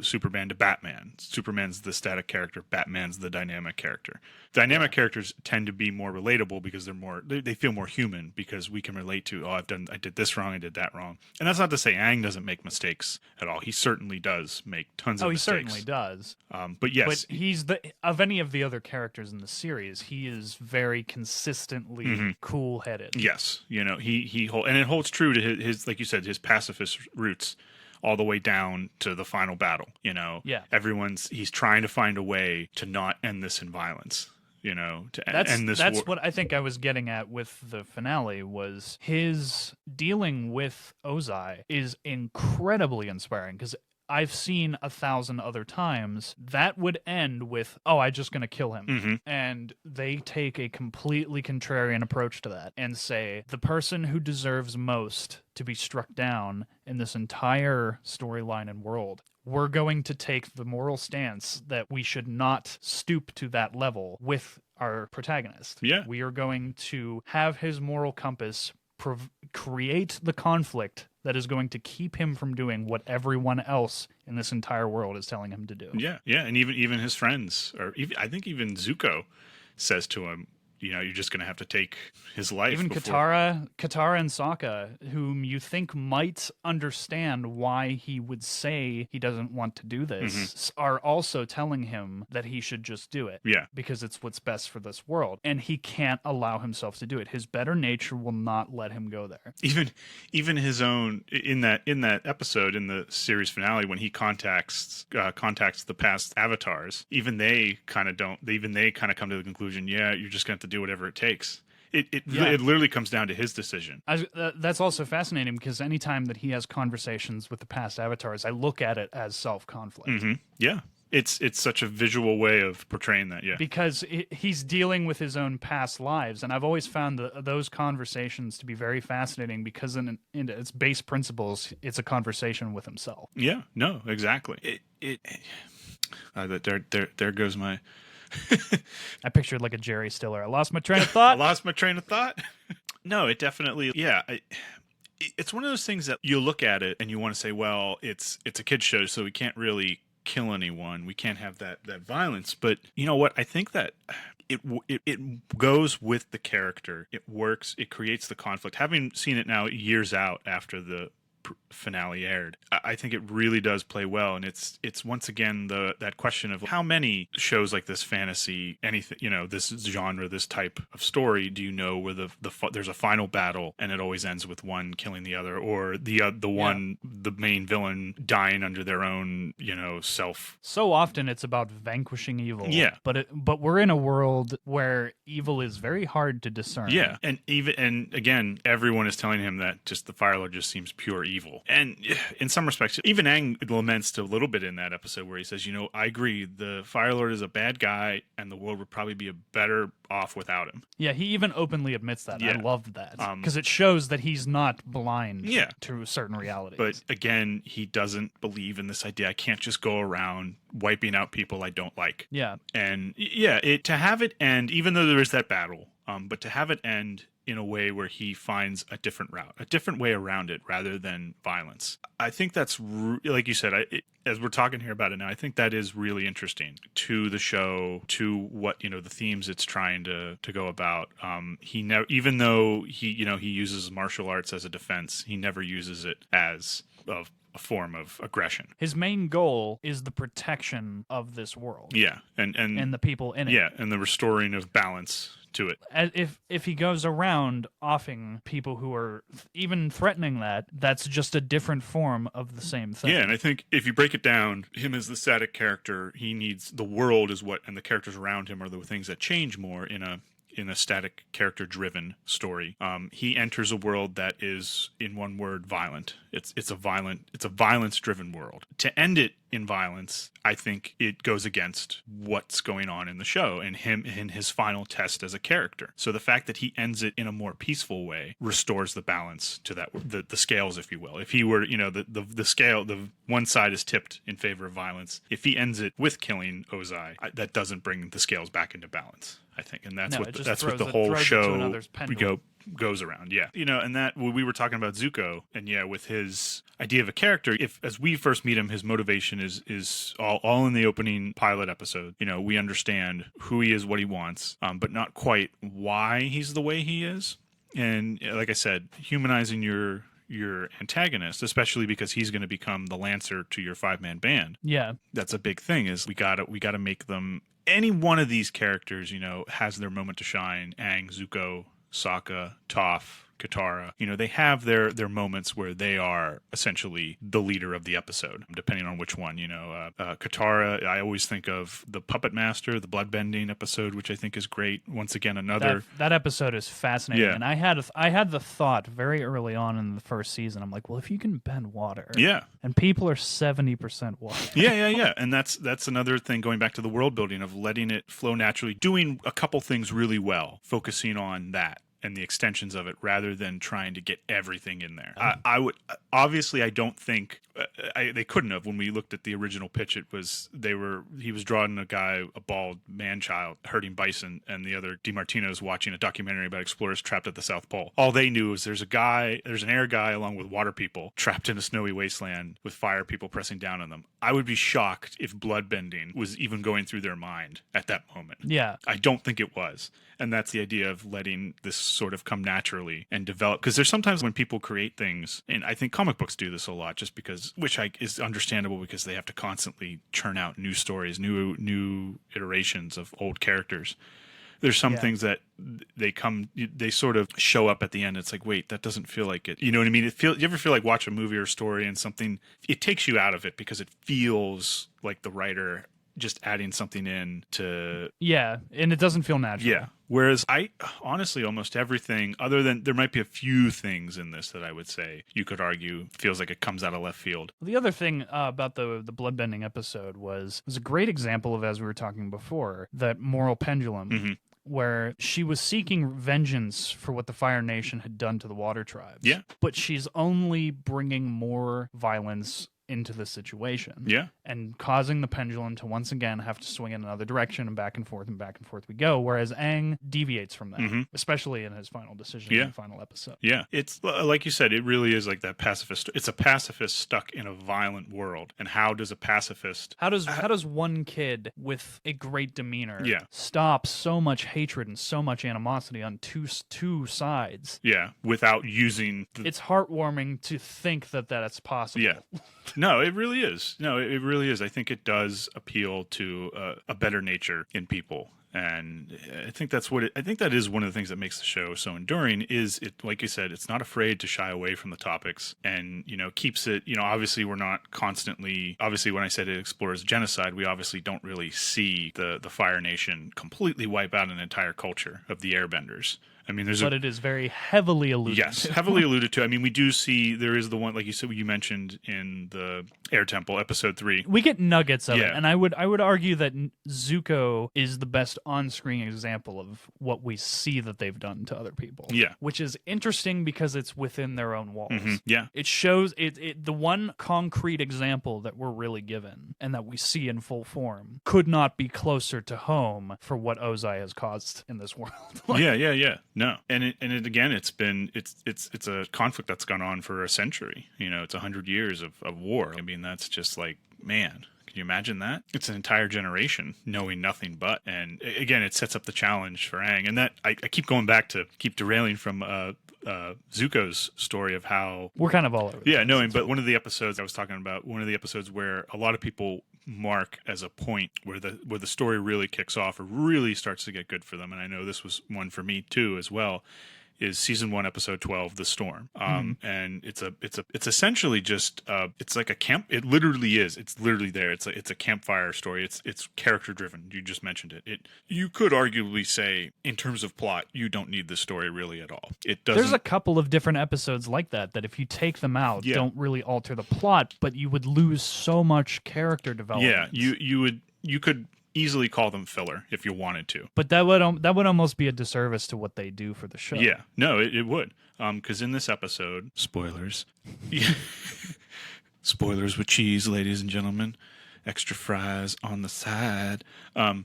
B: Superman to Batman. Superman's the static character, Batman's the dynamic character. Dynamic characters tend to be more relatable because they feel more human because we can relate to, I did this wrong, I did that wrong. And that's not to say Aang doesn't make mistakes at all. He certainly does make tons of mistakes.
A: Oh, he certainly does.
B: But yes.
A: But he's of any of the other characters in the series, he is very consistently cool-headed.
B: Yes. And it holds true to his, like you said, his pacifist roots. All the way down to the final battle, he's trying to find a way to not end this in violence, end this
A: That's
B: war.
A: what I think I was getting at with the finale was his dealing with Ozai is incredibly inspiring because I've seen 1,000 other times, that would end with, oh, I'm just going to kill him.
B: Mm-hmm.
A: And they take a completely contrarian approach to that and say the person who deserves most to be struck down in this entire storyline and world, we're going to take the moral stance that we should not stoop to that level with our protagonist.
B: Yeah.
A: We are going to have his moral compass create the conflict that is going to keep him from doing what everyone else in this entire world is telling him to do.
B: Yeah, yeah, and even his friends, or even, I think even Zuko says to him, you're just going to have to take his life.
A: Even Katara and Sokka, whom you think might understand why he would say he doesn't want to do this, are also telling him that he should just do it.
B: Yeah.
A: Because it's what's best for this world. And he can't allow himself to do it. His better nature will not let him go there.
B: Even his own, in that episode, in the series finale, when he contacts the past avatars, even they kind of come to the conclusion, yeah, you're just going to have to do whatever it takes. It literally comes down to his decision.
A: That's also fascinating because anytime that he has conversations with the past avatars, I look at it as self-conflict.
B: Mm-hmm. Yeah. It's such a visual way of portraying that, yeah.
A: Because he's dealing with his own past lives, and I've always found those conversations to be very fascinating because in its base principles, it's a conversation with himself.
B: Yeah, no, exactly. There goes my...
A: I pictured like a Jerry Stiller. I lost my train of thought.
B: No, it definitely, yeah. It's one of those things that you look at it and you want to say, well, it's a kid's show, so we can't really kill anyone. We can't have that violence. But you know what? I think that it goes with the character. It works. It creates the conflict. Having seen it now years out after the finale aired, I think it really does play well, and it's once again that question of how many shows like this, fantasy, anything, this genre, this type of story, do you know where there's a final battle and it always ends with one killing the other, or the main villain dying under their own self.
A: So often it's about vanquishing evil.
B: Yeah,
A: but we're in a world where evil is very hard to discern.
B: Yeah, and again, everyone is telling him that just the Fire Lord just seems pure evil. And in some respects, even Aang laments a little bit in that episode where he says, I agree, the Fire Lord is a bad guy and the world would probably be better off without him.
A: Yeah, he even openly admits that.
B: Yeah.
A: I loved that. Because it shows that he's not blind
B: Yeah.
A: to certain realities.
B: But again, he doesn't believe in this idea. I can't just go around wiping out people I don't like.
A: Yeah.
B: And yeah, to have it end, even though there is that battle, but to have it end in a way where he finds a different route, a different way around it rather than violence. I think that's, like you said, as we're talking here about it now, I think that is really interesting to the show, to what, the themes it's trying to go about. He never, even though he uses martial arts as a defense, he never uses it as a form of aggression.
A: His main goal is the protection of this world.
B: Yeah. And
A: the people in it.
B: Yeah. And the restoring of balance to it.
A: If he goes around offing people who are even threatening that's just a different form of the same thing.
B: Yeah, and I think if you break it down, him as the static character, he needs the world and the characters around him are the things that change more in a static character driven story. He enters a world that is, in one word, violent. It's a violence driven world. To end it in violence, I think it goes against what's going on in the show and him in his final test as a character. So the fact that he ends it in a more peaceful way restores the balance to that, the scales, if you will. If he were, the scale, the one side is tipped in favor of violence. If he ends it with killing Ozai, that doesn't bring the scales back into balance, I think. And that's what the whole show goes around. Yeah. And that we were talking about Zuko, and yeah, with his idea of a character, as we first meet him, his motivation is all in the opening pilot episode. We understand who he is, what he wants, but not quite why he's the way he is. And like I said, humanizing your antagonist, especially because he's going to become the Lancer to your 5-man band.
A: Yeah.
B: That's a big thing, is we gotta make them, any one of these characters, has their moment to shine. Aang, Zuko, Sokka, Toph, Katara, they have their moments where they are essentially the leader of the episode, depending on which one. Katara, I always think of the Puppet Master, the bloodbending episode, which I think is great. Once again, another
A: that episode is fascinating.
B: Yeah.
A: And I had the thought very early on in the first season. I'm like, well, if you can bend water,
B: yeah.
A: and people are 70% water.
B: Yeah. And that's another thing, going back to the world building of letting it flow naturally, doing a couple things really well, focusing on that and the extensions of it rather than trying to get everything in there. I would obviously, I don't think they couldn't have. When we looked at the original pitch, he was drawing a bald man child herding bison, and the other DiMartino's watching a documentary about explorers trapped at the South Pole. All they knew is there's an air guy along with water people trapped in a snowy wasteland with fire people pressing down on them. I would be shocked if bloodbending was even going through their mind at that moment.
A: Yeah.
B: I don't think it was. And that's the idea of letting this sort of come naturally and develop. Because there's sometimes when people create things, and I think comic books do this a lot, just because, is understandable because they have to constantly churn out new stories, new iterations of old characters. There's some things that they sort of show up at the end. It's like, wait, that doesn't feel like it. You know what I mean? You ever feel like watch a movie or a story and something, it takes you out of it because it feels like the writer just adding something in to...
A: Yeah, and it doesn't feel natural.
B: Yeah. Whereas honestly, almost everything, other than there might be a few things in this that I would say you could argue feels like it comes out of left field.
A: The other thing about the bloodbending episode was a great example of, as we were talking before, that moral pendulum.
B: Mm-hmm.
A: Where she was seeking vengeance for what the Fire Nation had done to the Water Tribes.
B: Yeah.
A: But she's only bringing more violence into the situation.
B: Yeah.
A: And causing the pendulum to once again have to swing in another direction, and back and forth we go. Whereas Aang deviates from that, especially in his final decision in the final episode.
B: Yeah. It's like you said, it really is like that pacifist. It's a pacifist stuck in a violent world. And how does a pacifist...
A: How does one kid with a great demeanor
B: Yeah.
A: stop so much hatred and so much animosity on two sides?
B: Yeah. Without using...
A: It's heartwarming to think that it's possible.
B: Yeah. No, it really is. No, it really is. I think it does appeal to a better nature in people. And I think that is one of the things that makes the show so enduring is it, like you said, it's not afraid to shy away from the topics and, keeps it, obviously we're not constantly, obviously when I said it explores genocide, we obviously don't really see the Fire Nation completely wipe out an entire culture of the Airbenders. I mean,
A: but it is very heavily alluded to.
B: Yes, heavily alluded to. I mean, we do see there is the one, like you said, you mentioned in the Air Temple, episode 3.
A: We get nuggets of it, and I would argue that Zuko is the best on-screen example of what we see that they've done to other people.
B: Yeah,
A: which is interesting because it's within their own walls.
B: Mm-hmm. Yeah,
A: it shows the one concrete example that we're really given and that we see in full form could not be closer to home for what Ozai has caused in this world.
B: Yeah. No, and it again, it's a conflict that's gone on for a century. It's 100 years of war. I mean, that's just like, man, can you imagine that? It's an entire generation knowing nothing but. And again, it sets up the challenge for Aang. And that I keep going back to keep derailing from Zuko's story of how
A: we're kind of all over.
B: Yeah, knowing. But one of the episodes I was talking about, one of the episodes where a lot of people mark as a point where the story really kicks off or really starts to get good for them, and I know this was one for me too as well, is season 1, episode 12, The Storm. And it's essentially just it's like a camp. It literally is. It's literally there. It's a campfire story. It's character driven. You just mentioned it. You could arguably say, in terms of plot, you don't need this story really at all. It doesn't.
A: There's a couple of different episodes like that if you take them out, don't really alter the plot, but you would lose so much character development.
B: Yeah, you could easily call them filler if you wanted to,
A: but that would almost be a disservice to what they do for the show.
B: Yeah, no, it would, because in this episode, spoilers, spoilers with cheese, ladies and gentlemen, extra fries on the side. I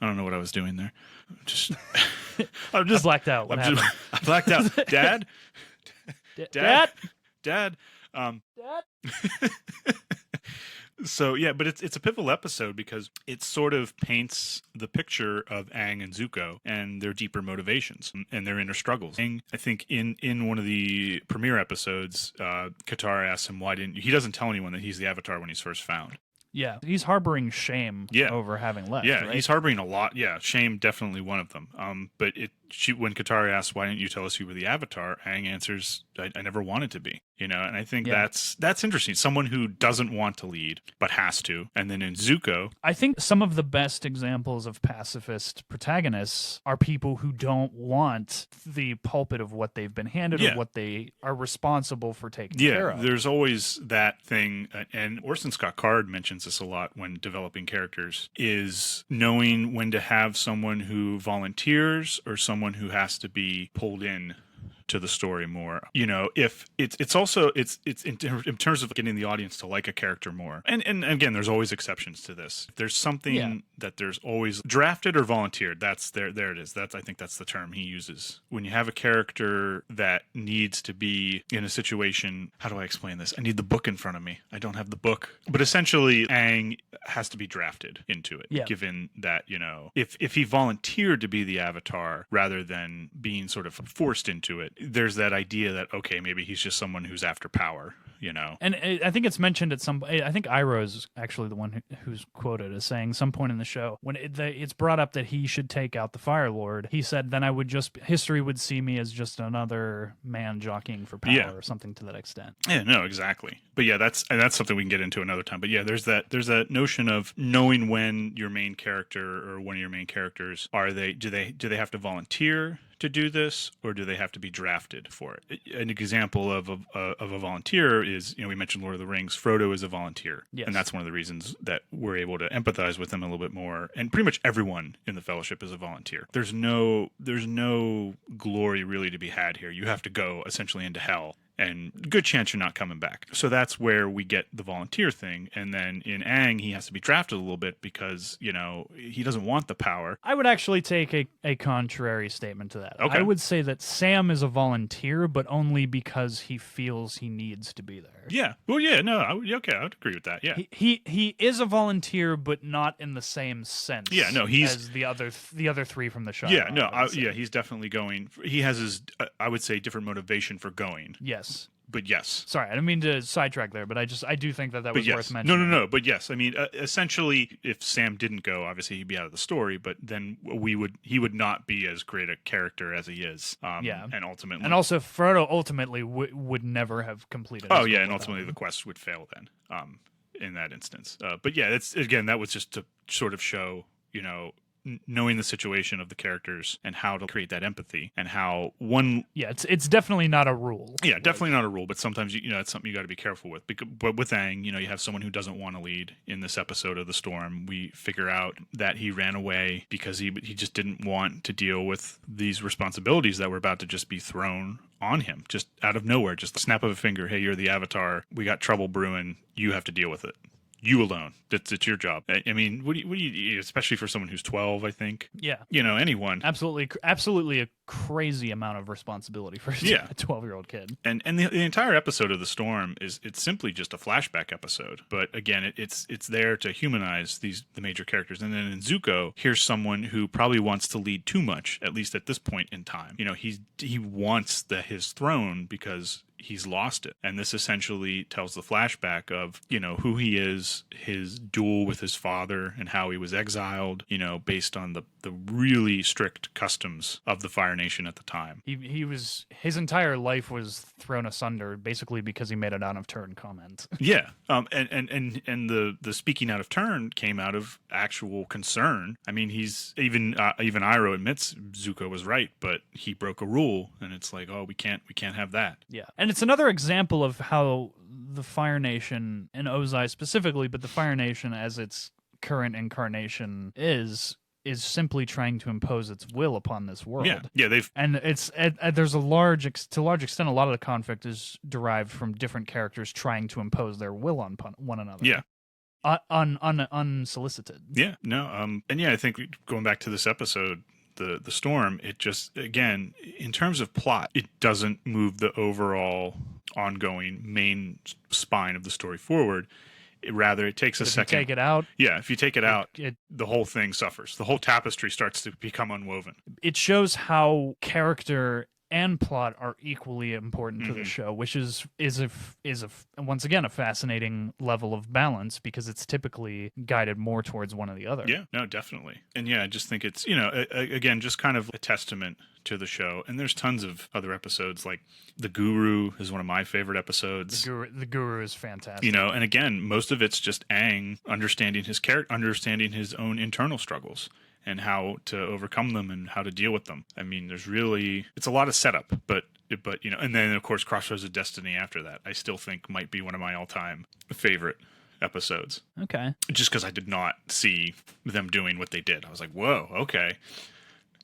B: don't know what I was doing there.
A: I'm just blacked out. What happened?
B: I blacked out. Dad. Dad. So yeah, but it's a pivotal episode because it sort of paints the picture of Aang and Zuko and their deeper motivations and their inner struggles. Aang, I think in one of the premiere episodes, Katara asks him why didn't he doesn't tell anyone that he's the Avatar when he's first found.
A: Yeah, he's harboring shame
B: Yeah.
A: over having left.
B: Yeah,
A: right?
B: he's harboring a lot. Yeah, shame definitely one of them. But when Katara asks, "Why didn't you tell us you were the Avatar?" Aang answers, "I never wanted to be." And I think
A: Yeah.
B: that's interesting. Someone who doesn't want to lead but has to. And then in Zuko,
A: I think some of the best examples of pacifist protagonists are people who don't want the pulpit of what they've been handed
B: Yeah.
A: or what they are responsible for taking
B: yeah,
A: care of.
B: there's always that thing, and Orson Scott Card mentions this a lot when developing characters, is knowing when to have someone who volunteers or someone who has to be pulled in to the story more. If it's also in terms of getting the audience to like a character more. And again, there's always exceptions to this. If there's something that there's always drafted or volunteered, that's there it is. I think that's the term he uses. When you have a character that needs to be in a situation, how do I explain this? I need the book in front of me. I don't have the book. But essentially Aang has to be drafted into it, given that, if he volunteered to be the Avatar rather than being sort of forced into it, there's that idea that, okay, maybe he's just someone who's after power,
A: And I think it's mentioned at some. I think Iroh is actually the one who's quoted as saying some point in the show when it's brought up that he should take out the Fire Lord. He said, "Then history would see me as just another man jockeying for power," or something to that extent.
B: Yeah, no, exactly. But yeah, that's something we can get into another time. But yeah, there's that notion of knowing when your main character or one of your main characters do they have to volunteer to do this, or do they have to be drafted for it? An example of a volunteer is, we mentioned Lord of the Rings. Frodo is a volunteer, and that's one of the reasons that we're able to empathize with him a little bit more. And pretty much everyone in the Fellowship is a volunteer. There's no glory really to be had here. You have to go essentially into hell, and good chance you're not coming back. So that's where we get the volunteer thing. And then in Aang, he has to be drafted a little bit because, he doesn't want the power.
A: I would actually take a contrary statement to that.
B: Okay.
A: I would say that Sam is a volunteer, but only because he feels he needs to be there.
B: Yeah. Well, yeah, no, I would agree with that. Yeah.
A: He is a volunteer, but not in the same sense.
B: Yeah, no,
A: as the other three from the show.
B: Yeah, no, he's definitely going. He has his, I would say, different motivation for going.
A: Yes.
B: But yes.
A: Sorry, I didn't mean to sidetrack there, but I do think that was worth mentioning.
B: No. But yes, I mean, essentially, if Sam didn't go, obviously he'd be out of the story. But then he would not be as great a character as he is. And ultimately,
A: and also Frodo ultimately would never have completed.
B: Oh yeah, and ultimately the quest would fail then. In that instance. But yeah, that was just to sort of show, knowing the situation of the characters and how to create that empathy and how one.
A: Yeah, it's definitely not a rule.
B: Yeah, definitely not a rule, but sometimes it's something you got to be careful with. But with Aang, you have someone who doesn't want to lead. In this episode of The Storm, we figure out that he ran away because he just didn't want to deal with these responsibilities that were about to just be thrown on him, just out of nowhere, just the snap of a finger. Hey, you're the Avatar. We got trouble brewing. You have to deal with it. You alone. It's your job. I mean, what do you, especially for someone who's 12, I think.
A: Yeah.
B: Anyone.
A: Absolutely a crazy amount of responsibility for a 12-year-old kid.
B: And the entire episode of The Storm it's simply just a flashback episode. But again, it's there to humanize the major characters. And then in Zuko, here's someone who probably wants to lead too much, at least at this point in time. He wants his throne because he's lost it. And this essentially tells the flashback of, who he is, his duel with his father, and how he was exiled, based on the really strict customs of the Fire Nation at the time.
A: His entire life was thrown asunder basically because he made an out of turn comment.
B: Yeah. And the speaking out of turn came out of actual concern. I mean, he's even Iroh admits Zuko was right, but he broke a rule, and it's like, oh, we can't have that.
A: Yeah. And it's another example of how the Fire Nation, and Ozai specifically, but the Fire Nation as its current incarnation is simply trying to impose its will upon this world.
B: Yeah,
A: there's a large extent, a lot of the conflict is derived from different characters trying to impose their will on one another.
B: Yeah.
A: Unsolicited.
B: Yeah, no, and yeah, I think going back to this episode, the Storm, it just, again, in terms of plot, it doesn't move the overall ongoing main spine of the story forward. Rather, it takes a second.
A: If you take it out.
B: Yeah, if you take it out, the whole thing suffers. The whole tapestry starts to become unwoven.
A: It shows how character and plot are equally important to the show, which is once again a fascinating level of balance because it's typically guided more towards one or the other.
B: Yeah, no, definitely. And yeah, I just think it's, again, just kind of a testament to the show. And there's tons of other episodes, like The Guru is one of my favorite episodes.
A: The Guru is fantastic.
B: And again, most of it's just Aang understanding his character, understanding his own internal struggles and how to overcome them and how to deal with them. I mean, it's a lot of setup, but and then of course Crossroads of Destiny after that, I still think might be one of my all-time favorite episodes.
A: Okay.
B: Just because I did not see them doing what they did. I was like, whoa, okay.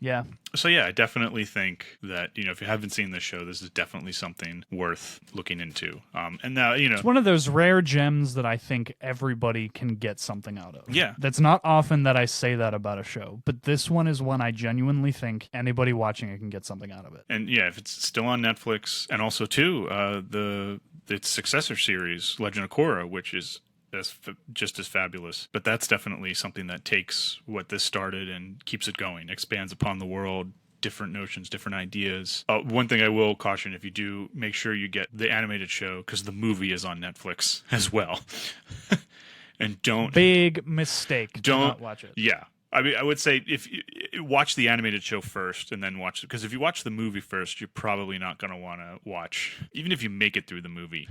A: Yeah.
B: So yeah, I definitely think that, if you haven't seen this show, this is definitely something worth looking into. And now,
A: it's one of those rare gems that I think everybody can get something out of.
B: Yeah.
A: That's not often that I say that about a show, but this one is one I genuinely think anybody watching it can get something out of it.
B: And yeah, if it's still on Netflix, and also too, its successor series, Legend of Korra, which is just as fabulous, but that's definitely something that takes what this started and keeps it going, expands upon the world, different notions, different ideas. One thing I will caution, if you do, make sure you get the animated show because the movie is on Netflix as well. And
A: big mistake, do not watch it.
B: Yeah, I mean, I would say if you watch the animated show first and then watch it, because if you watch the movie first, you're probably not going to want to watch, even if you make it through the movie,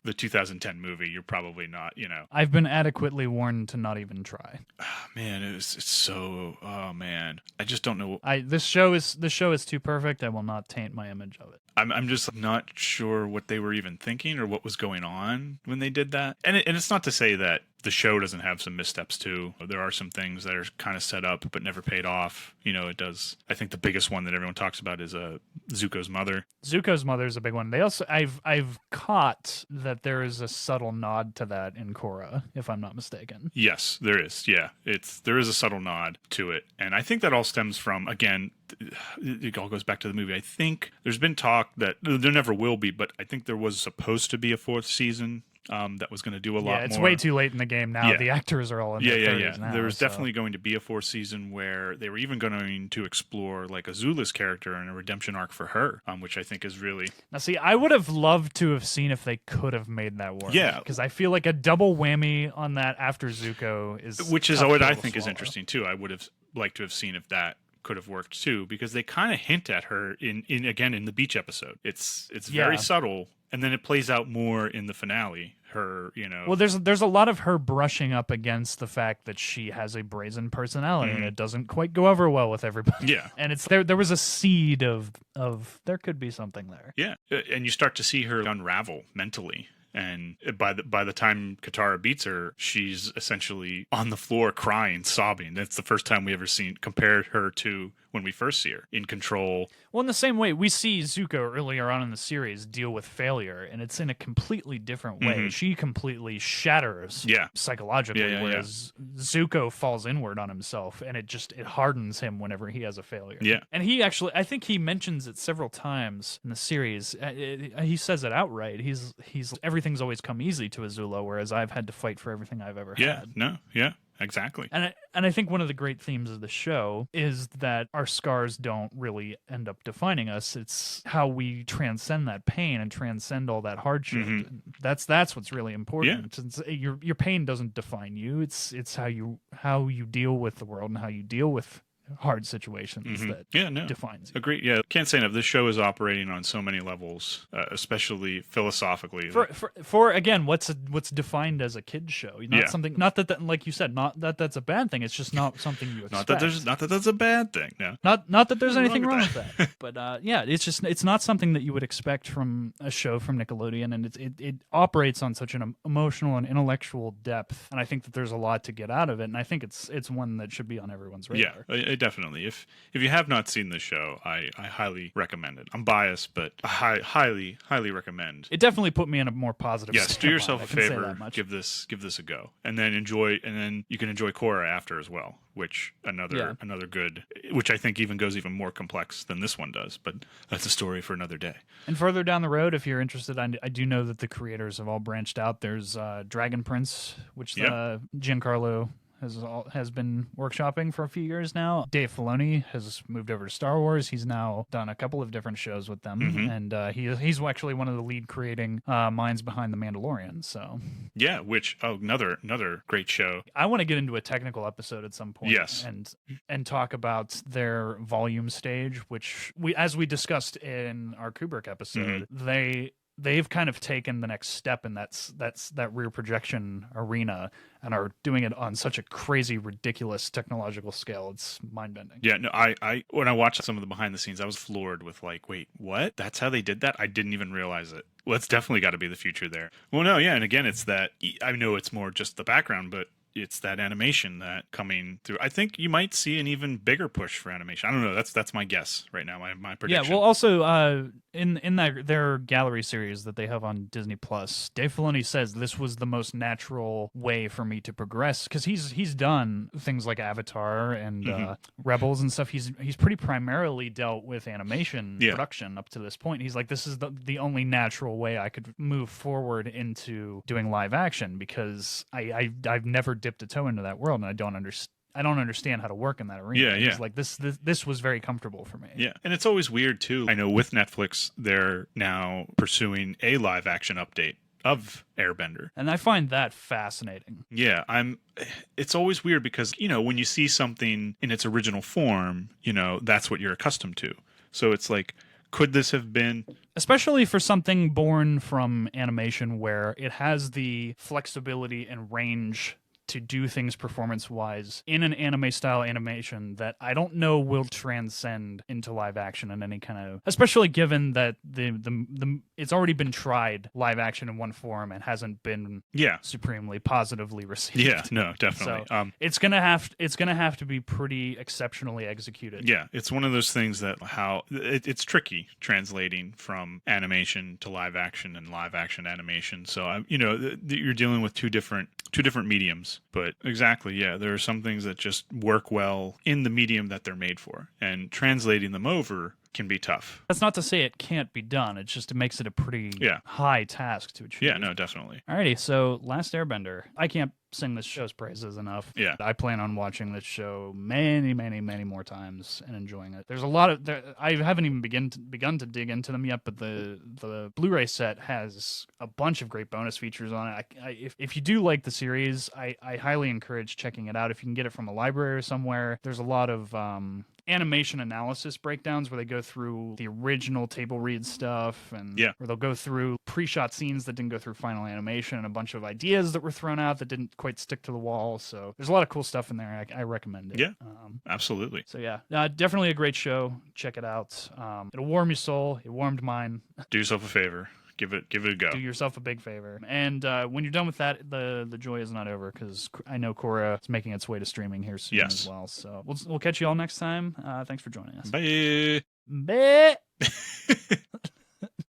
B: the 2010 movie, you're probably not,
A: I've been adequately warned to not even try.
B: Oh, man, it's so, oh man, I just don't know.
A: This show is too perfect. I will not taint my image of it.
B: I'm just not sure what they were even thinking or what was going on when they did that. And it's not to say that the show doesn't have some missteps too. There are some things that are kind of set up but never paid off. It does. I think the biggest one that everyone talks about is Zuko's mother. Zuko's
A: mother is a big one. They also I've caught that there is a subtle nod to that in Korra, if I'm not mistaken.
B: Yes, there is. Yeah, there is a subtle nod to it, and I think that all stems from, again, it all goes back to the movie. I think there's been talk that there never will be, but I think there was supposed to be a 4th season that was going to do a lot more.
A: Yeah, it's way too late in the game now. Yeah. The actors are all in their 30s now.
B: There was definitely going to be a 4th season where they were even going to explore like Azula's character and a redemption arc for her, which I think is really...
A: Now, see, I would have loved to have seen if they could have made that work.
B: Yeah.
A: Because I feel like a double whammy on that after Zuko is...
B: Which is what I think is interesting, too. I would have liked to have seen if that could have worked too, because they kind of hint at her in the beach episode. It's very subtle, and then it plays out more in the finale. Her,
A: Well, there's a lot of her brushing up against the fact that she has a brazen personality, and it doesn't quite go over well with everybody.
B: Yeah,
A: and it's there was a seed of there could be something there.
B: Yeah, and you start to see her unravel mentally. And by the time Katara beats her, she's essentially on the floor crying, sobbing. That's the first time we ever compared her to when we first see her in control.
A: Well, in the same way, we see Zuko earlier on in the series deal with failure, and it's in a completely different way. She completely shatters psychologically, whereas Zuko falls inward on himself, and it hardens him whenever he has a failure.
B: Yeah.
A: And he actually, I think he mentions it several times in the series. He says it outright. He's everything's always come easy to Azula, whereas I've had to fight for everything I've ever had.
B: Yeah. Exactly.
A: And I think one of the great themes of the show is that our scars don't really end up defining us. It's how we transcend that pain and transcend all that hardship. That's what's really important. Yeah. Your pain doesn't define you. It's how you deal with the world and how you deal with hard situations that defines you.
B: Agree. Yeah, can't say enough. This show is operating on so many levels, especially philosophically.
A: For again, what's defined as a kid's show? Not that like you said, not that that's a bad thing. It's just not something you expect.
B: Not that that's a bad thing. No.
A: Not that there's anything wrong with that. But it's not something that you would expect from a show from Nickelodeon, and it operates on such an emotional and intellectual depth, and I think that there's a lot to get out of it, and I think it's one that should be on everyone's radar.
B: Yeah. Definitely. If you have not seen this show, I highly recommend it. I'm biased, but I highly recommend.
A: It definitely put me in a more positive.
B: Yes, do yourself a favor. Give this a go, and then you can enjoy Korra after as well, which another good, which I think goes even more complex than this one does. But that's a story for another day.
A: And further down the road, if you're interested, I do know that the creators have all branched out. There's Dragon Prince, which Giancarlo has been workshopping for a few years now. Dave Filoni has moved over to Star Wars. He's now done a couple of different shows with them, and he's actually one of the lead creating minds behind The Mandalorian. So
B: Yeah, which another great show.
A: I want to get into a technical episode at some point.
B: Yes.
A: and talk about their volume stage, which as we discussed in our Kubrick episode, they've kind of taken the next step in that rear projection arena and are doing it on such a crazy, ridiculous technological scale. It's mind-bending.
B: Yeah, no, I when I watched some of the behind the scenes, I was floored with like, wait, what? That's how they did that? I didn't even realize it. Well, it's definitely got to be the future there. Well, no, yeah, and again, it's that, I know it's more just the background, but it's that animation that coming through. I think you might see an even bigger push for animation. I don't know. That's my guess right now. My prediction.
A: Yeah. Well, also in their gallery series that they have on Disney Plus, Dave Filoni says this was the most natural way for me to progress because he's done things like Avatar and Rebels and stuff. He's pretty primarily dealt with animation production up to this point. He's like, this is the only natural way I could move forward into doing live action because I've never dipped a toe into that world and I don't understand how to work in that arena.
B: Yeah.
A: It's like this was very comfortable for me.
B: Yeah, and it's always weird too. I know with Netflix, they're now pursuing a live action update of Airbender,
A: and I find that fascinating.
B: Yeah, it's always weird because, when you see something in its original form, that's what you're accustomed to. So it's like, could this have been,
A: especially for something born from animation where it has the flexibility and range to do things performance-wise in an anime-style animation that I don't know will transcend into live action in any kind of... Especially given that the it's already been tried live action in one form and hasn't been supremely positively received.
B: Yeah, no, definitely.
A: So it's gonna have to be pretty exceptionally executed.
B: Yeah, it's one of those things that it's tricky translating from animation to live action and live action animation. So you're dealing with two different mediums. But exactly, yeah, there are some things that just work well in the medium that they're made for, and translating them over can be tough.
A: That's not to say it can't be done. It's just it makes it a pretty high task to achieve.
B: Yeah, no, definitely.
A: Alrighty, so Last Airbender. I can't sing this show's praises enough.
B: Yeah.
A: I plan on watching this show many, many, many more times and enjoying it. There's a lot of... I haven't even begun to dig into them yet, but the Blu-ray set has a bunch of great bonus features on it. If you do like the series, I highly encourage checking it out. If you can get it from a library or somewhere, there's a lot of... animation analysis breakdowns where they go through the original table read stuff and where they'll go through pre-shot scenes that didn't go through final animation and a bunch of ideas that were thrown out that didn't quite stick to the wall. So there's a lot of cool stuff in there. I recommend it.
B: Yeah, absolutely.
A: So definitely a great show. Check it out. It'll warm your soul. It warmed mine.
B: Do yourself a favor. Give it a go.
A: Do yourself a big favor. And when you're done with that, the joy is not over because I know Korra is making its way to streaming here soon as well. So we'll catch you all next time. Thanks for joining us.
B: Bye.
A: Bye.